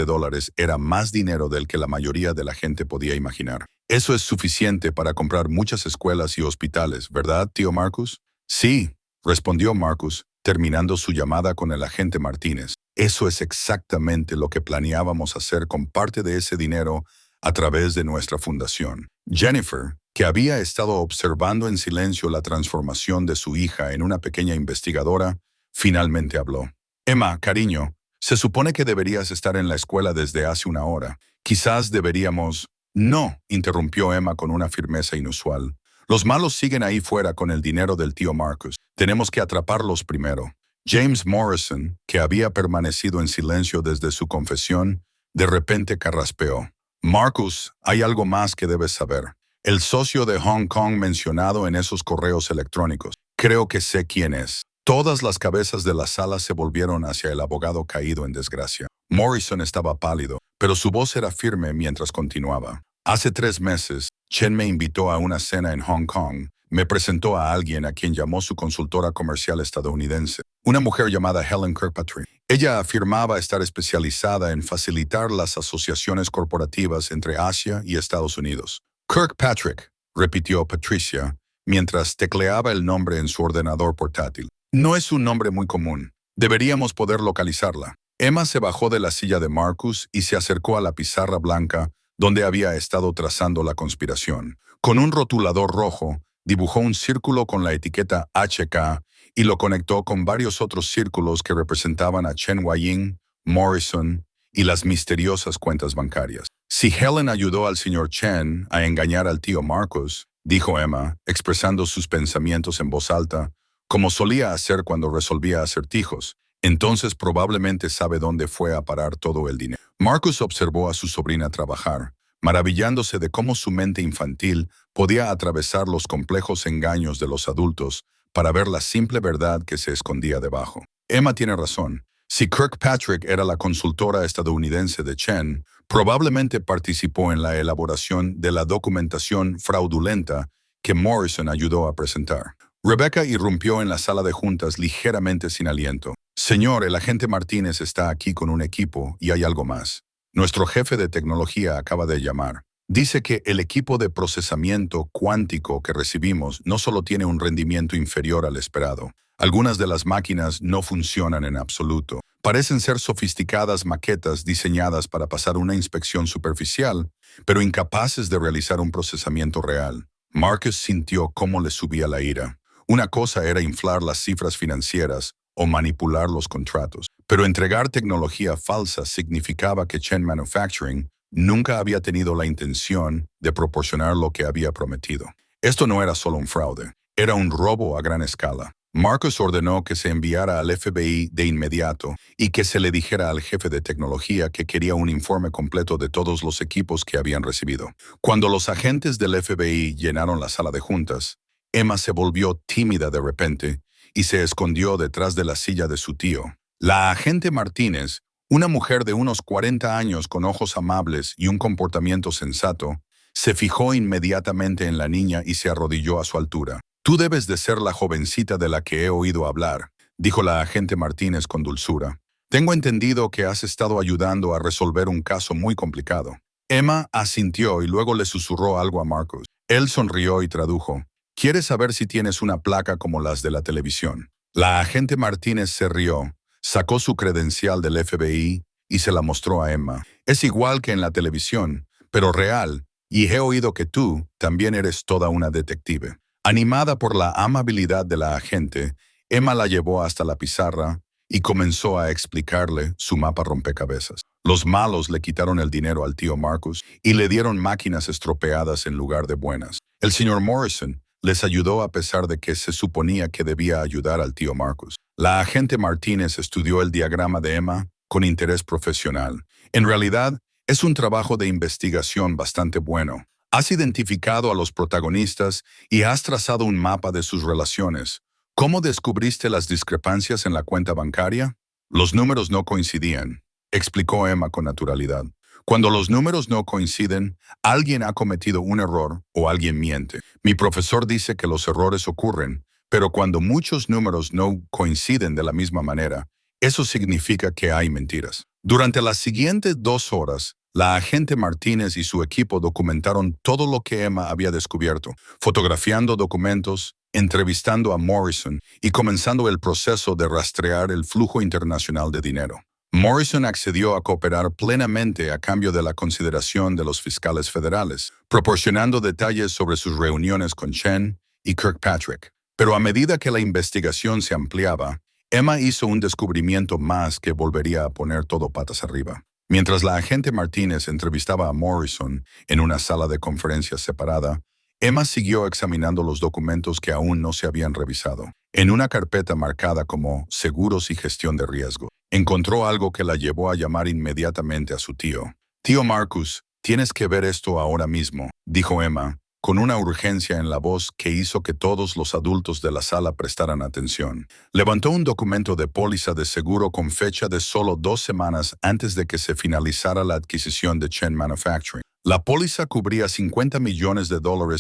era más dinero del que la mayoría de la gente podía imaginar. Eso es suficiente para comprar muchas escuelas y hospitales, ¿verdad, tío Marcus? Sí, respondió Marcus, terminando su llamada con el agente Martínez. Eso es exactamente lo que planeábamos hacer con parte de ese dinero a través de nuestra fundación. Jennifer, que había estado observando en silencio la transformación de su hija en una pequeña investigadora, finalmente habló. Emma, cariño, se supone que deberías estar en la escuela desde hace una hora. Quizás deberíamos... No, interrumpió Emma con una firmeza inusual. Los malos siguen ahí fuera con el dinero del tío Marcus. Tenemos que atraparlos primero. James Morrison, que había permanecido en silencio desde su confesión, de repente carraspeó. Marcus, hay algo más que debes saber. El socio de Hong Kong mencionado en esos correos electrónicos. Creo que sé quién es. Todas las cabezas de la sala se volvieron hacia el abogado caído en desgracia. Morrison estaba pálido, pero su voz era firme mientras continuaba. Hace 3 meses, Chen me invitó a una cena en Hong Kong. Me presentó a alguien a quien llamó su consultora comercial estadounidense, una mujer llamada Helen Kirkpatrick. Ella afirmaba estar especializada en facilitar las asociaciones corporativas entre Asia y Estados Unidos. Kirkpatrick, repitió Patricia, mientras tecleaba el nombre en su ordenador portátil. No es un nombre muy común. Deberíamos poder localizarla. Emma se bajó de la silla de Marcus y se acercó a la pizarra blanca donde había estado trazando la conspiración. Con un rotulador rojo, dibujó un círculo con la etiqueta HK y lo conectó con varios otros círculos que representaban a Chen Huaying, Morrison y las misteriosas cuentas bancarias. Si Helen ayudó al señor Chen a engañar al tío Marcus, dijo Emma, expresando sus pensamientos en voz alta, como solía hacer cuando resolvía acertijos, entonces probablemente sabe dónde fue a parar todo el dinero. Marcus observó a su sobrina trabajar, maravillándose de cómo su mente infantil podía atravesar los complejos engaños de los adultos para ver la simple verdad que se escondía debajo. Emma tiene razón. Si Kirkpatrick era la consultora estadounidense de Chen, probablemente participó en la elaboración de la documentación fraudulenta que Morrison ayudó a presentar. Rebecca irrumpió en la sala de juntas ligeramente sin aliento. Señor, el agente Martínez está aquí con un equipo y hay algo más. Nuestro jefe de tecnología acaba de llamar. Dice que el equipo de procesamiento cuántico que recibimos no solo tiene un rendimiento inferior al esperado. Algunas de las máquinas no funcionan en absoluto. Parecen ser sofisticadas maquetas diseñadas para pasar una inspección superficial, pero incapaces de realizar un procesamiento real. Marcus sintió cómo le subía la ira. Una cosa era inflar las cifras financieras o manipular los contratos, pero entregar tecnología falsa significaba que Chen Manufacturing nunca había tenido la intención de proporcionar lo que había prometido. Esto no era solo un fraude, era un robo a gran escala. Marcus ordenó que se enviara al FBI de inmediato y que se le dijera al jefe de tecnología que quería un informe completo de todos los equipos que habían recibido. Cuando los agentes del FBI llenaron la sala de juntas, Emma se volvió tímida de repente y se escondió detrás de la silla de su tío. La agente Martínez, una mujer de unos 40 años con ojos amables y un comportamiento sensato, se fijó inmediatamente en la niña y se arrodilló a su altura. «Tú debes de ser la jovencita de la que he oído hablar», dijo la agente Martínez con dulzura. «Tengo entendido que has estado ayudando a resolver un caso muy complicado». Emma asintió y luego le susurró algo a Marcus. Él sonrió y tradujo. «¿Quieres saber si tienes una placa como las de la televisión?» La agente Martínez se rió, sacó su credencial del FBI y se la mostró a Emma. «Es igual que en la televisión, pero real, y he oído que tú también eres toda una detective». Animada por la amabilidad de la agente, Emma la llevó hasta la pizarra y comenzó a explicarle su mapa rompecabezas. Los malos le quitaron el dinero al tío Marcus y le dieron máquinas estropeadas en lugar de buenas. El señor Morrison les ayudó a pesar de que se suponía que debía ayudar al tío Marcus. La agente Martínez estudió el diagrama de Emma con interés profesional. En realidad, es un trabajo de investigación bastante bueno. Has identificado a los protagonistas y has trazado un mapa de sus relaciones. ¿Cómo descubriste las discrepancias en la cuenta bancaria? Los números no coincidían, explicó Emma con naturalidad. Cuando los números no coinciden, alguien ha cometido un error o alguien miente. Mi profesor dice que los errores ocurren, pero cuando muchos números no coinciden de la misma manera, eso significa que hay mentiras. Durante las siguientes 2 horas, la agente Martínez y su equipo documentaron todo lo que Emma había descubierto, fotografiando documentos, entrevistando a Morrison y comenzando el proceso de rastrear el flujo internacional de dinero. Morrison accedió a cooperar plenamente a cambio de la consideración de los fiscales federales, proporcionando detalles sobre sus reuniones con Chen y Kirkpatrick. Pero a medida que la investigación se ampliaba, Emma hizo un descubrimiento más que volvería a poner todo patas arriba. Mientras la agente Martínez entrevistaba a Morrison en una sala de conferencias separada, Emma siguió examinando los documentos que aún no se habían revisado. En una carpeta marcada como Seguros y Gestión de Riesgo, encontró algo que la llevó a llamar inmediatamente a su tío. «Tío Marcus, tienes que ver esto ahora mismo», dijo Emma, con una urgencia en la voz que hizo que todos los adultos de la sala prestaran atención. Levantó un documento de póliza de seguro con fecha de solo 2 semanas antes de que se finalizara la adquisición de Chen Manufacturing. La póliza cubría $50 millones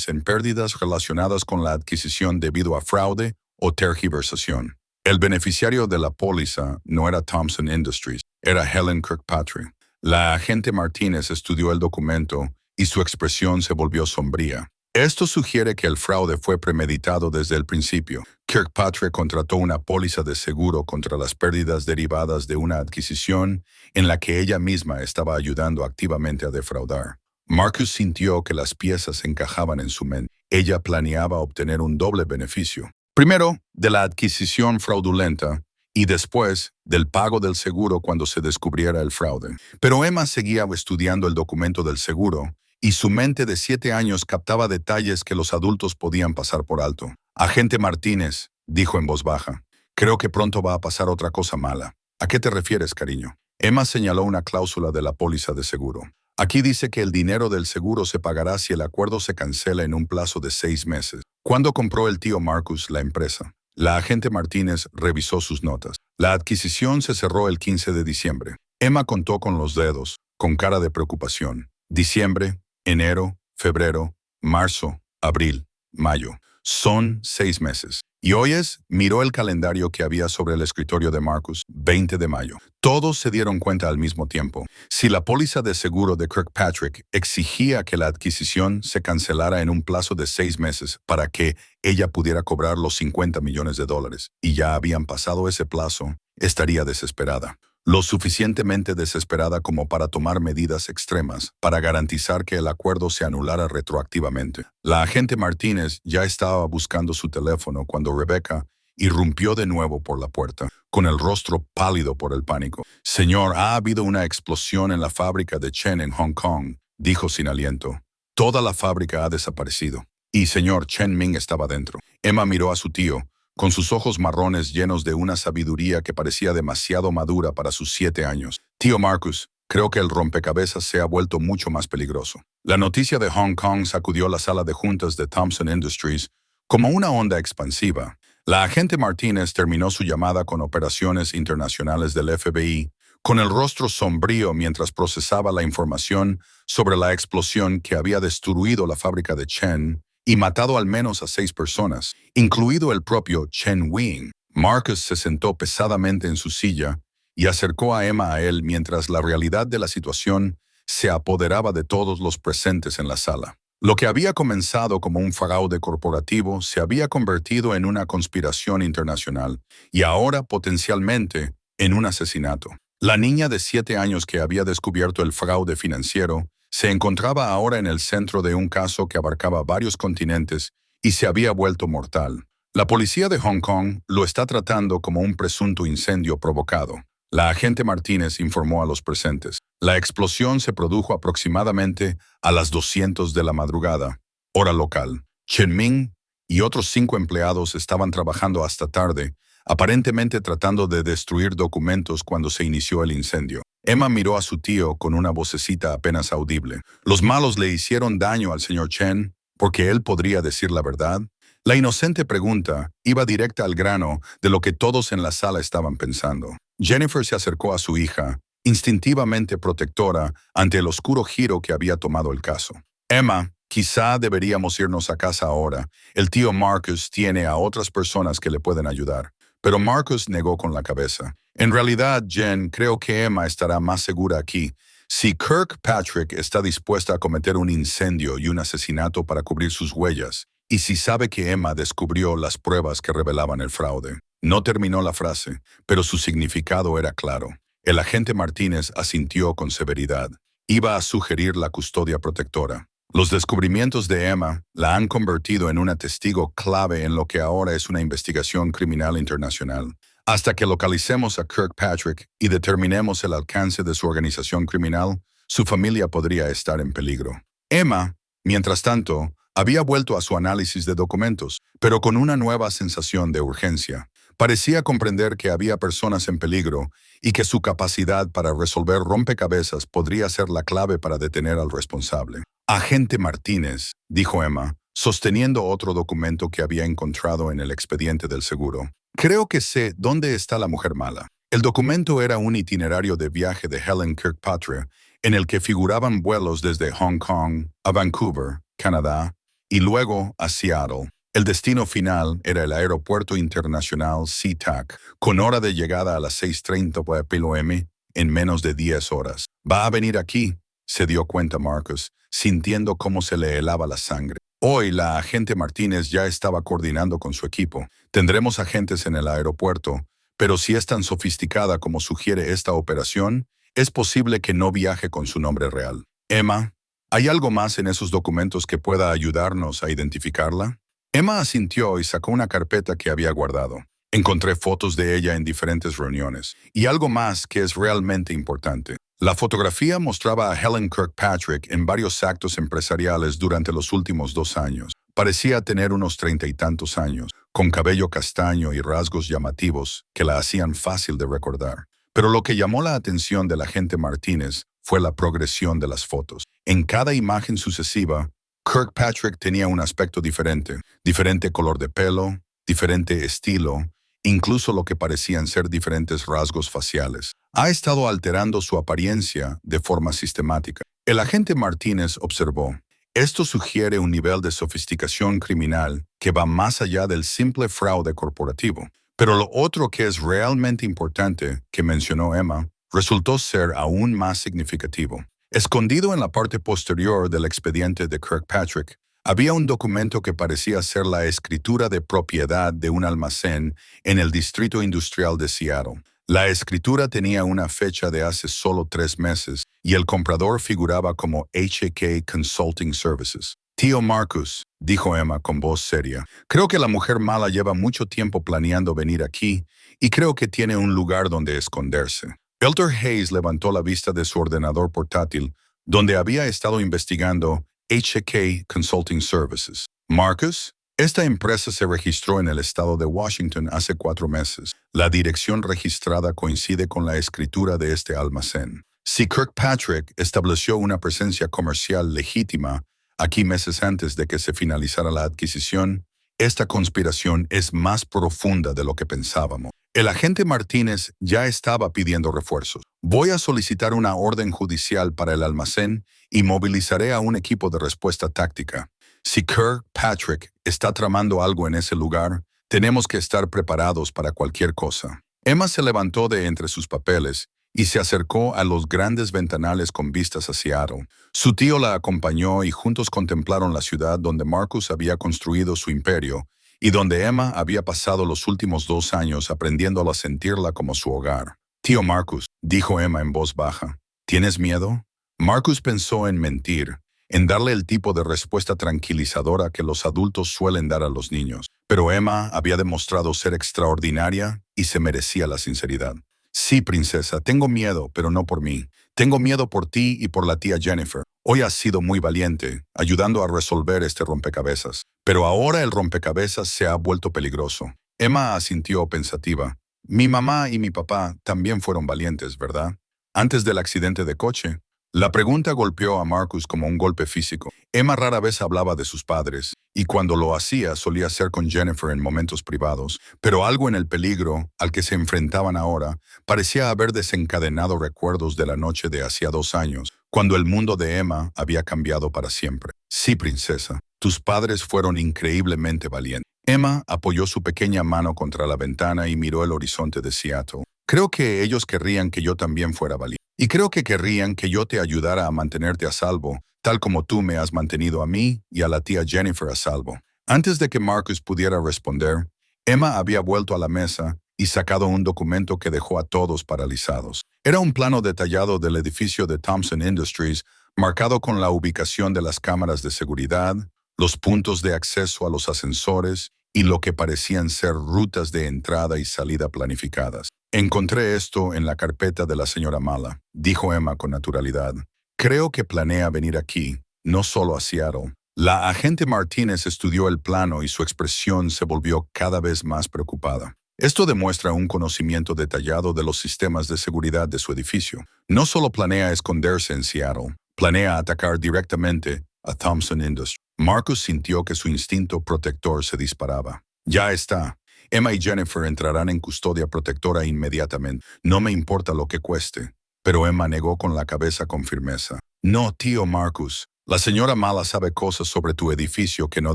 en pérdidas relacionadas con la adquisición debido a fraude o tergiversación. El beneficiario de la póliza no era Thompson Industries, era Helen Kirkpatrick. La agente Martínez estudió el documento y su expresión se volvió sombría. Esto sugiere que el fraude fue premeditado desde el principio. Kirkpatrick contrató una póliza de seguro contra las pérdidas derivadas de una adquisición en la que ella misma estaba ayudando activamente a defraudar. Marcus sintió que las piezas encajaban en su mente. Ella planeaba obtener un doble beneficio. Primero, de la adquisición fraudulenta y después del pago del seguro cuando se descubriera el fraude. Pero Emma seguía estudiando el documento del seguro y su mente de 7 años captaba detalles que los adultos podían pasar por alto. «Agente Martínez», dijo en voz baja, «creo que pronto va a pasar otra cosa mala». «¿A qué te refieres, cariño?» Emma señaló una cláusula de la póliza de seguro. «Aquí dice que el dinero del seguro se pagará si el acuerdo se cancela en un plazo de 6 meses. ¿Cuándo compró el tío Marcus la empresa?» La agente Martínez revisó sus notas. La adquisición se cerró el 15 de diciembre. Emma contó con los dedos, con cara de preocupación. Diciembre, enero, febrero, marzo, abril, mayo. Son 6 meses. Y oyes, miró el calendario que había sobre el escritorio de Marcus, 20 de mayo. Todos se dieron cuenta al mismo tiempo. Si la póliza de seguro de Kirkpatrick exigía que la adquisición se cancelara en un plazo de 6 meses para que ella pudiera cobrar los 50 millones de dólares, y ya habían pasado ese plazo, estaría desesperada. Lo suficientemente desesperada como para tomar medidas extremas para garantizar que el acuerdo se anulara retroactivamente. La agente Martínez ya estaba buscando su teléfono cuando Rebecca irrumpió de nuevo por la puerta, con el rostro pálido por el pánico. «Señor, ha habido una explosión en la fábrica de Chen en Hong Kong», dijo sin aliento. «Toda la fábrica ha desaparecido. Y señor Chen Ming estaba dentro». Emma miró a su tío, con sus ojos marrones llenos de una sabiduría que parecía demasiado madura para sus 7 años. «Tío Marcus, creo que el rompecabezas se ha vuelto mucho más peligroso». La noticia de Hong Kong sacudió la sala de juntas de Thompson Industries como una onda expansiva. La agente Martínez terminó su llamada con operaciones internacionales del FBI, con el rostro sombrío mientras procesaba la información sobre la explosión que había destruido la fábrica de Chen y matado al menos a 6 personas, incluido el propio Chen Wing. Marcus se sentó pesadamente en su silla y acercó a Emma a él mientras la realidad de la situación se apoderaba de todos los presentes en la sala. Lo que había comenzado como un fraude corporativo se había convertido en una conspiración internacional y ahora potencialmente en un asesinato. La niña de 7 años que había descubierto el fraude financiero se encontraba ahora en el centro de un caso que abarcaba varios continentes y se había vuelto mortal. La policía de Hong Kong lo está tratando como un presunto incendio provocado. La agente Martínez informó a los presentes. La explosión se produjo aproximadamente a las 200 de la madrugada, hora local. Chen Ming y otros 5 empleados estaban trabajando hasta tarde, aparentemente tratando de destruir documentos cuando se inició el incendio. Emma miró a su tío con una vocecita apenas audible. ¿Los malos le hicieron daño al señor Chen porque él podría decir la verdad? La inocente pregunta iba directa al grano de lo que todos en la sala estaban pensando. Jennifer se acercó a su hija, instintivamente protectora ante el oscuro giro que había tomado el caso. «Emma, quizá deberíamos irnos a casa ahora. El tío Marcus tiene a otras personas que le pueden ayudar». Pero Marcus negó con la cabeza. «En realidad, Jen, creo que Emma estará más segura aquí. Si Kirkpatrick está dispuesta a cometer un incendio y un asesinato para cubrir sus huellas, y si sabe que Emma descubrió las pruebas que revelaban el fraude». No terminó la frase, pero su significado era claro. El agente Martínez asintió con severidad. Iba a sugerir la custodia protectora. Los descubrimientos de Emma la han convertido en una testigo clave en lo que ahora es una investigación criminal internacional. Hasta que localicemos a Kirkpatrick y determinemos el alcance de su organización criminal, su familia podría estar en peligro. Emma, mientras tanto, había vuelto a su análisis de documentos, pero con una nueva sensación de urgencia. Parecía comprender que había personas en peligro y que su capacidad para resolver rompecabezas podría ser la clave para detener al responsable. «Agente Martínez», dijo Emma, sosteniendo otro documento que había encontrado en el expediente del seguro. «Creo que sé dónde está la mujer mala». El documento era un itinerario de viaje de Helen Kirkpatrick, en el que figuraban vuelos desde Hong Kong a Vancouver, Canadá, y luego a Seattle. El destino final era el Aeropuerto Internacional SeaTac, con hora de llegada a las 6:30 p.m. en menos de 10 horas. «Va a venir aquí», se dio cuenta Marcus, sintiendo cómo se le helaba la sangre. Hoy la agente Martínez ya estaba coordinando con su equipo. «Tendremos agentes en el aeropuerto, pero si es tan sofisticada como sugiere esta operación, es posible que no viaje con su nombre real». «Emma, ¿hay algo más en esos documentos que pueda ayudarnos a identificarla?» Emma asintió y sacó una carpeta que había guardado. «Encontré fotos de ella en diferentes reuniones. Y algo más que es realmente importante. La fotografía mostraba a Helen Kirkpatrick en varios actos empresariales durante los últimos 2 años. Parecía tener unos 30 y tantos años, con cabello castaño y rasgos llamativos que la hacían fácil de recordar. Pero lo que llamó la atención del agente Martínez fue la progresión de las fotos. En cada imagen sucesiva, Kirkpatrick tenía un aspecto diferente color de pelo, diferente estilo, incluso lo que parecían ser diferentes rasgos faciales. Ha estado alterando su apariencia de forma sistemática. El agente Martínez observó. Esto sugiere un nivel de sofisticación criminal que va más allá del simple fraude corporativo. Pero lo otro que es realmente importante, que mencionó Emma, resultó ser aún más significativo. Escondido en la parte posterior del expediente de Kirkpatrick, había un documento que parecía ser la escritura de propiedad de un almacén en el Distrito Industrial de Seattle. La escritura tenía una fecha de hace solo 3 meses y el comprador figuraba como HK Consulting Services. Tío Marcus, dijo Emma con voz seria, creo que la mujer mala lleva mucho tiempo planeando venir aquí y creo que tiene un lugar donde esconderse. Elder Hayes levantó la vista de su ordenador portátil, donde había estado investigando HK Consulting Services. Marcus, esta empresa se registró en el estado de Washington hace 4 meses. La dirección registrada coincide con la escritura de este almacén. Si Kirkpatrick estableció una presencia comercial legítima aquí meses antes de que se finalizara la adquisición, esta conspiración es más profunda de lo que pensábamos. El agente Martínez ya estaba pidiendo refuerzos. Voy a solicitar una orden judicial para el almacén y movilizaré a un equipo de respuesta táctica. Si Kirkpatrick está tramando algo en ese lugar, tenemos que estar preparados para cualquier cosa. Emma se levantó de entre sus papeles y se acercó a los grandes ventanales con vistas a Seattle. Su tío la acompañó y juntos contemplaron la ciudad donde Marcus había construido su imperio y donde Emma había pasado los últimos 2 años aprendiendo a sentirla como su hogar. Tío Marcus, dijo Emma en voz baja, ¿tienes miedo? Marcus pensó en mentir, en darle el tipo de respuesta tranquilizadora que los adultos suelen dar a los niños. Pero Emma había demostrado ser extraordinaria y se merecía la sinceridad. Sí, princesa, tengo miedo, pero no por mí. Tengo miedo por ti y por la tía Jennifer. Hoy has sido muy valiente, ayudando a resolver este rompecabezas. Pero ahora el rompecabezas se ha vuelto peligroso. Emma asintió pensativa. Mi mamá y mi papá también fueron valientes, ¿verdad? Antes del accidente de coche. La pregunta golpeó a Marcus como un golpe físico. Emma rara vez hablaba de sus padres, y cuando lo hacía solía ser con Jennifer en momentos privados, pero algo en el peligro al que se enfrentaban ahora parecía haber desencadenado recuerdos de la noche de hacía 2 años, cuando el mundo de Emma había cambiado para siempre. Sí, princesa, tus padres fueron increíblemente valientes. Emma apoyó su pequeña mano contra la ventana y miró el horizonte de Seattle. Creo que ellos querrían que yo también fuera valiente. Y creo que querrían que yo te ayudara a mantenerte a salvo, tal como tú me has mantenido a mí y a la tía Jennifer a salvo. Antes de que Marcus pudiera responder, Emma había vuelto a la mesa y sacado un documento que dejó a todos paralizados. Era un plano detallado del edificio de Thompson Industries, marcado con la ubicación de las cámaras de seguridad, los puntos de acceso a los ascensores y lo que parecían ser rutas de entrada y salida planificadas. Encontré esto en la carpeta de la señora Mala, dijo Emma con naturalidad. Creo que planea venir aquí, no solo a Seattle. La agente Martínez estudió el plano y su expresión se volvió cada vez más preocupada. Esto demuestra un conocimiento detallado de los sistemas de seguridad de su edificio. No solo planea esconderse en Seattle, planea atacar directamente a Thompson Industries. Marcus sintió que su instinto protector se disparaba. Ya está. Emma y Jennifer entrarán en custodia protectora inmediatamente. No me importa lo que cueste. Pero Emma negó con la cabeza con firmeza. No, tío Marcus. La señora Mala sabe cosas sobre tu edificio que no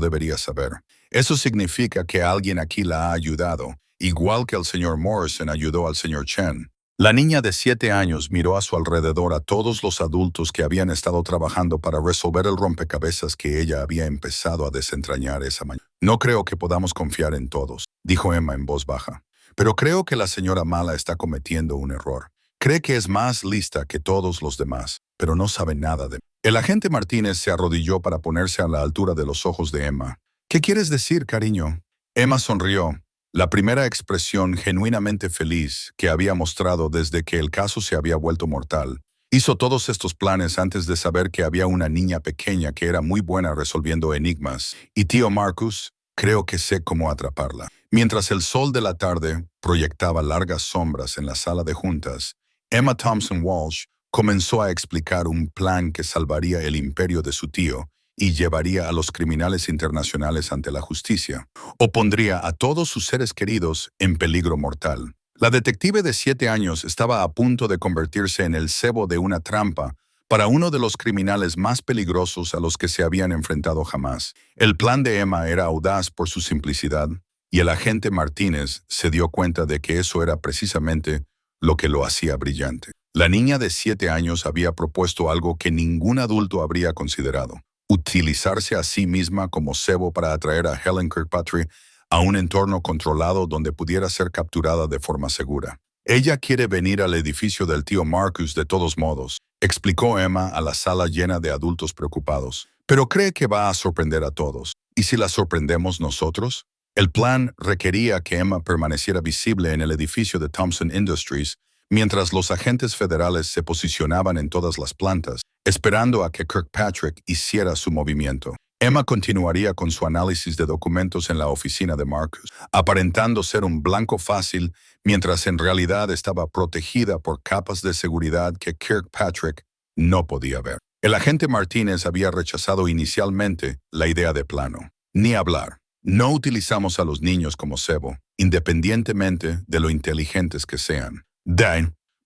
debería saber. Eso significa que alguien aquí la ha ayudado, igual que el señor Morrison ayudó al señor Chen. La niña de 7 años miró a su alrededor a todos los adultos que habían estado trabajando para resolver el rompecabezas que ella había empezado a desentrañar esa mañana. No creo que podamos confiar en todos, dijo Emma en voz baja. Pero creo que la señora Mala está cometiendo un error. Cree que es más lista que todos los demás, pero no sabe nada de mí. El agente Martínez se arrodilló para ponerse a la altura de los ojos de Emma. ¿Qué quieres decir, cariño? Emma sonrió. La primera expresión genuinamente feliz que había mostrado desde que el caso se había vuelto mortal. Hizo todos estos planes antes de saber que había una niña pequeña que era muy buena resolviendo enigmas. Y tío Marcus, creo que sé cómo atraparla. Mientras el sol de la tarde proyectaba largas sombras en la sala de juntas, Emma Thompson Walsh comenzó a explicar un plan que salvaría el imperio de su tío y llevaría a los criminales internacionales ante la justicia, o pondría a todos sus seres queridos en peligro mortal. La detective de 7 años estaba a punto de convertirse en el cebo de una trampa para uno de los criminales más peligrosos a los que se habían enfrentado jamás. El plan de Emma era audaz por su simplicidad, y el agente Martínez se dio cuenta de que eso era precisamente lo que lo hacía brillante. La niña de 7 años había propuesto algo que ningún adulto habría considerado: utilizarse a sí misma como cebo para atraer a Helen Kirkpatrick a un entorno controlado donde pudiera ser capturada de forma segura. Ella quiere venir al edificio del tío Marcus de todos modos, explicó Emma a la sala llena de adultos preocupados, pero cree que va a sorprender a todos. ¿Y si la sorprendemos nosotros? El plan requería que Emma permaneciera visible en el edificio de Thompson Industries mientras los agentes federales se posicionaban en todas las plantas, esperando a que Kirkpatrick hiciera su movimiento. Emma continuaría con su análisis de documentos en la oficina de Marcus, aparentando ser un blanco fácil, mientras en realidad estaba protegida por capas de seguridad que Kirkpatrick no podía ver. El agente Martínez había rechazado inicialmente la idea de plano. Ni hablar. No utilizamos a los niños como cebo, independientemente de lo inteligentes que sean.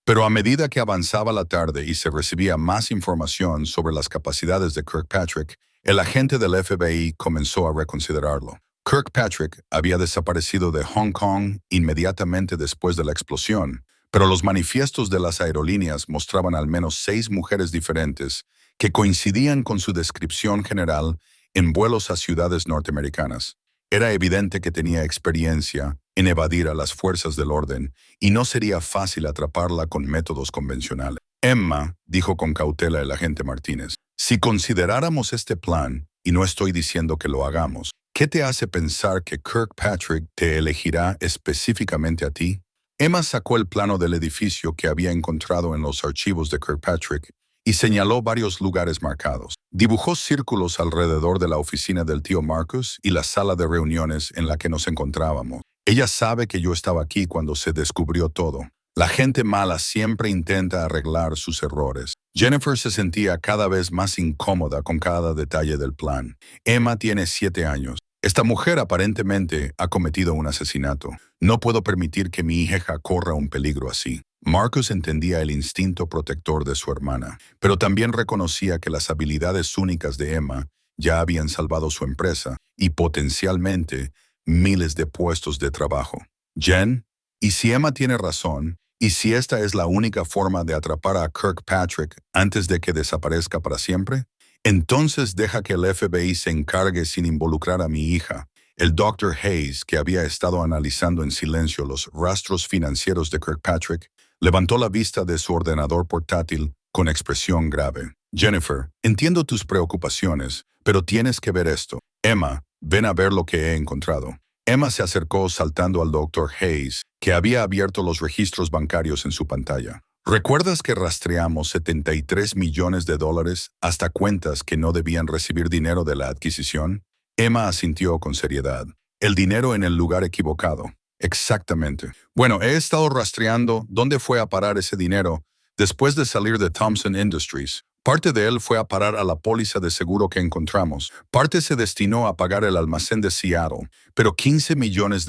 Pero a medida que avanzaba la tarde y se recibía más información sobre las capacidades de Kirkpatrick, el agente del FBI comenzó a reconsiderarlo. Kirkpatrick había desaparecido de Hong Kong inmediatamente después de la explosión, pero los manifiestos de las aerolíneas mostraban al menos 6 mujeres diferentes que coincidían con su descripción general en vuelos a ciudades norteamericanas. Era evidente que tenía experiencia en evadir a las fuerzas del orden y no sería fácil atraparla con métodos convencionales. Emma, dijo con cautela el agente Martínez, si consideráramos este plan, y no estoy diciendo que lo hagamos, ¿qué te hace pensar que Kirkpatrick te elegirá específicamente a ti? Emma sacó el plano del edificio que había encontrado en los archivos de Kirkpatrick y señaló varios lugares marcados. Dibujó círculos alrededor de la oficina del tío Marcus y la sala de reuniones en la que nos encontrábamos. Ella sabe que yo estaba aquí cuando se descubrió todo. La gente mala siempre intenta arreglar sus errores. Jennifer se sentía cada vez más incómoda con cada detalle del plan. Emma tiene 7 años. Esta mujer aparentemente ha cometido un asesinato. No puedo permitir que mi hija corra un peligro así. Marcus entendía el instinto protector de su hermana, pero también reconocía que las habilidades únicas de Emma ya habían salvado su empresa y potencialmente miles de puestos de trabajo. Jen, ¿y si Emma tiene razón? ¿Y si esta es la única forma de atrapar a Kirkpatrick antes de que desaparezca para siempre? Entonces deja que el FBI se encargue sin involucrar a mi hija. El Dr. Hayes, que había estado analizando en silencio los rastros financieros de Kirkpatrick, levantó la vista de su ordenador portátil con expresión grave. Jennifer, entiendo tus preocupaciones, pero tienes que ver esto. Emma, ven a ver lo que he encontrado. Emma se acercó saltando al Dr. Hayes, que había abierto los registros bancarios en su pantalla. ¿Recuerdas que rastreamos $73 millones hasta cuentas que no debían recibir dinero de la adquisición? Emma asintió con seriedad. El dinero en el lugar equivocado. Exactamente. Bueno, he estado rastreando dónde fue a parar ese dinero después de salir de Thompson Industries. Parte de él fue a parar a la póliza de seguro que encontramos. Parte se destinó a pagar el almacén de Seattle, pero $15 millones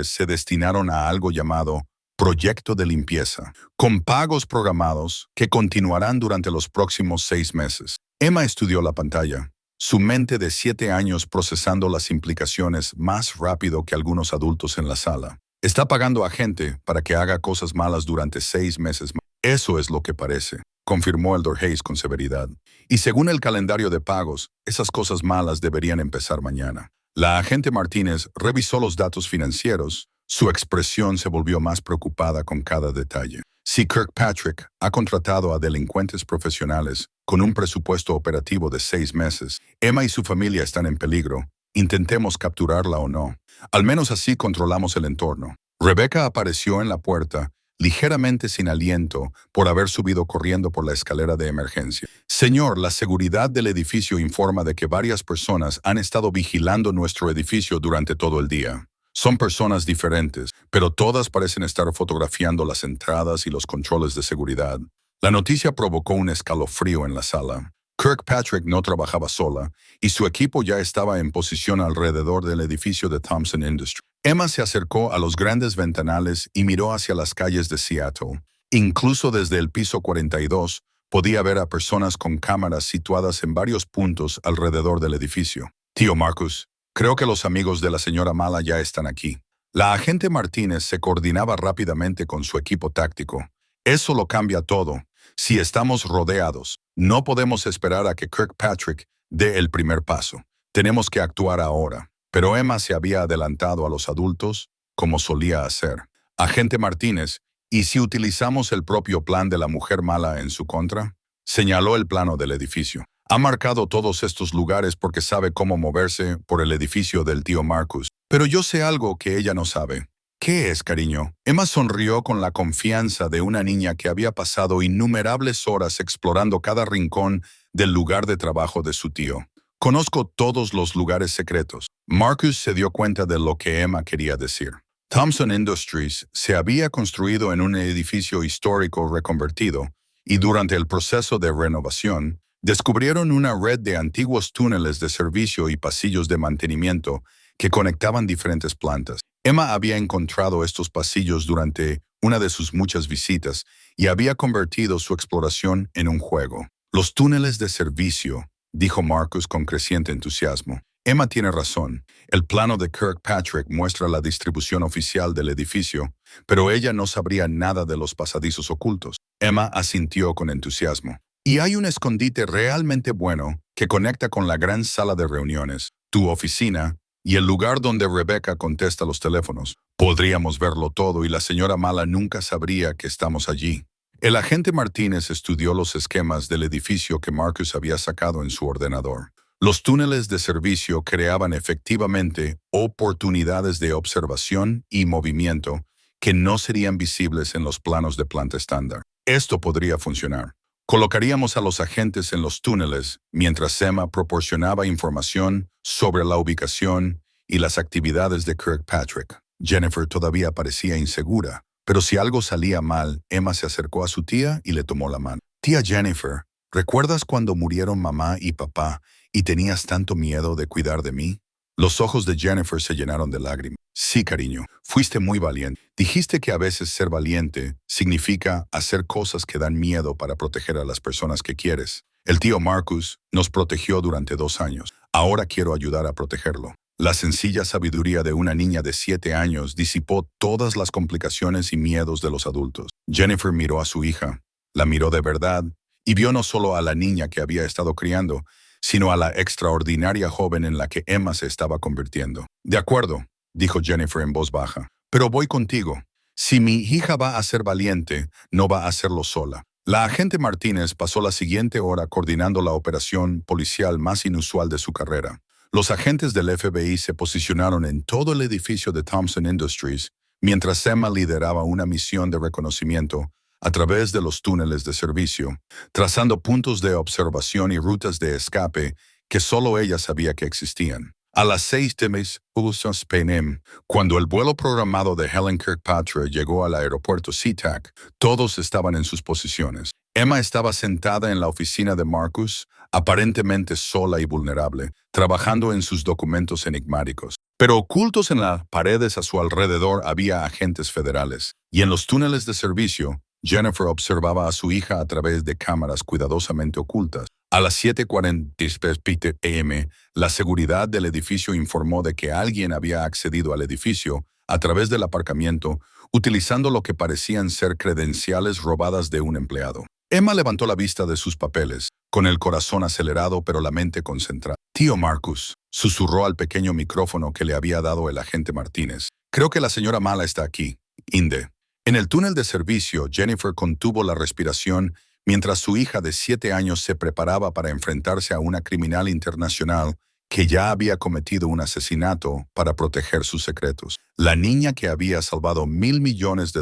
se destinaron a algo llamado Proyecto de Limpieza, con pagos programados que continuarán durante los próximos 6 meses. Emma estudió la pantalla, su mente de 7 años procesando las implicaciones más rápido que algunos adultos en la sala. Está pagando a gente para que haga cosas malas durante 6 meses más. Eso es lo que parece, confirmó el Dr. Hayes con severidad. Y según el calendario de pagos, esas cosas malas deberían empezar mañana. La agente Martínez revisó los datos financieros. Su expresión se volvió más preocupada con cada detalle. Si Kirkpatrick ha contratado a delincuentes profesionales con un presupuesto operativo de 6 meses, Emma y su familia están en peligro. Intentemos capturarla o no. Al menos así controlamos el entorno. Rebecca apareció en la puerta, ligeramente sin aliento, por haber subido corriendo por la escalera de emergencia. Señor, la seguridad del edificio informa de que varias personas han estado vigilando nuestro edificio durante todo el día. Son personas diferentes, pero todas parecen estar fotografiando las entradas y los controles de seguridad. La noticia provocó un escalofrío en la sala. Kirkpatrick no trabajaba sola, y su equipo ya estaba en posición alrededor del edificio de Thompson Industries. Emma se acercó a los grandes ventanales y miró hacia las calles de Seattle. Incluso desde el piso 42, Podía ver a personas con cámaras situadas en varios puntos alrededor del edificio. Tío Marcus, creo que los amigos de la señora Mala ya están aquí. La agente Martínez se coordinaba rápidamente con su equipo táctico. Eso lo cambia todo. Si estamos rodeados, no podemos esperar a que Kirkpatrick dé el primer paso. Tenemos que actuar ahora. Pero Emma se había adelantado a los adultos, como solía hacer. Agente Martínez, ¿y si utilizamos el propio plan de la mujer mala en su contra? Señaló el plano del edificio. Ha marcado todos estos lugares porque sabe cómo moverse por el edificio del tío Marcus. Pero yo sé algo que ella no sabe. ¿Qué es, cariño? Emma sonrió con la confianza de una niña que había pasado innumerables horas explorando cada rincón del lugar de trabajo de su tío. Conozco todos los lugares secretos. Marcus se dio cuenta de lo que Emma quería decir. Thompson Industries se había construido en un edificio histórico reconvertido, y durante el proceso de renovación, descubrieron una red de antiguos túneles de servicio y pasillos de mantenimiento que conectaban diferentes plantas. Emma había encontrado estos pasillos durante una de sus muchas visitas y había convertido su exploración en un juego. Los túneles de servicio, dijo Marcus con creciente entusiasmo. Emma tiene razón. El plano de Kirkpatrick muestra la distribución oficial del edificio, pero ella no sabría nada de los pasadizos ocultos. Emma asintió con entusiasmo. Y hay un escondite realmente bueno que conecta con la gran sala de reuniones, tu oficina y el lugar donde Rebecca contesta los teléfonos. Podríamos verlo todo y la señora Mala nunca sabría que estamos allí. El agente Martínez estudió los esquemas del edificio que Marcus había sacado en su ordenador. Los túneles de servicio creaban efectivamente oportunidades de observación y movimiento que no serían visibles en los planos de planta estándar. Esto podría funcionar. Colocaríamos a los agentes en los túneles mientras Emma proporcionaba información sobre la ubicación y las actividades de Kirkpatrick. Jennifer todavía parecía insegura, pero si algo salía mal, Emma se acercó a su tía y le tomó la mano. Tía Jennifer, ¿recuerdas cuando murieron mamá y papá y tenías tanto miedo de cuidar de mí? Los ojos de Jennifer se llenaron de lágrimas. Sí, cariño, fuiste muy valiente. Dijiste que a veces ser valiente significa hacer cosas que dan miedo para proteger a las personas que quieres. El tío Marcus nos protegió durante 2 años. Ahora quiero ayudar a protegerlo. La sencilla sabiduría de una niña de 7 años disipó todas las complicaciones y miedos de los adultos. Jennifer miró a su hija, la miró de verdad y vio no solo a la niña que había estado criando, sino a la extraordinaria joven en la que Emma se estaba convirtiendo. De acuerdo, dijo Jennifer en voz baja, pero voy contigo. Si mi hija va a ser valiente, no va a hacerlo sola. La agente Martínez pasó la siguiente hora coordinando la operación policial más inusual de su carrera. Los agentes del FBI se posicionaron en todo el edificio de Thompson Industries, mientras Emma lideraba una misión de reconocimiento a través de los túneles de servicio, trazando puntos de observación y rutas de escape que solo ella sabía que existían. A las 6:00 p.m., cuando el vuelo programado de Helen Kirkpatrick llegó al aeropuerto SeaTac, todos estaban en sus posiciones. Emma estaba sentada en la oficina de Marcus, aparentemente sola y vulnerable, trabajando en sus documentos enigmáticos. Pero ocultos en las paredes a su alrededor había agentes federales, y en los túneles de servicio, Jennifer observaba a su hija a través de cámaras cuidadosamente ocultas. A las 7:40 p.m., la seguridad del edificio informó de que alguien había accedido al edificio a través del aparcamiento, utilizando lo que parecían ser credenciales robadas de un empleado. Emma levantó la vista de sus papeles, con el corazón acelerado pero la mente concentrada. Tío Marcus, susurró al pequeño micrófono que le había dado el agente Martínez. Creo que la señora Mala está aquí. Inde. En el túnel de servicio, Jennifer contuvo la respiración mientras su hija de 7 años se preparaba para enfrentarse a una criminal internacional que ya había cometido un asesinato para proteger sus secretos. La niña que había salvado $1,000 millones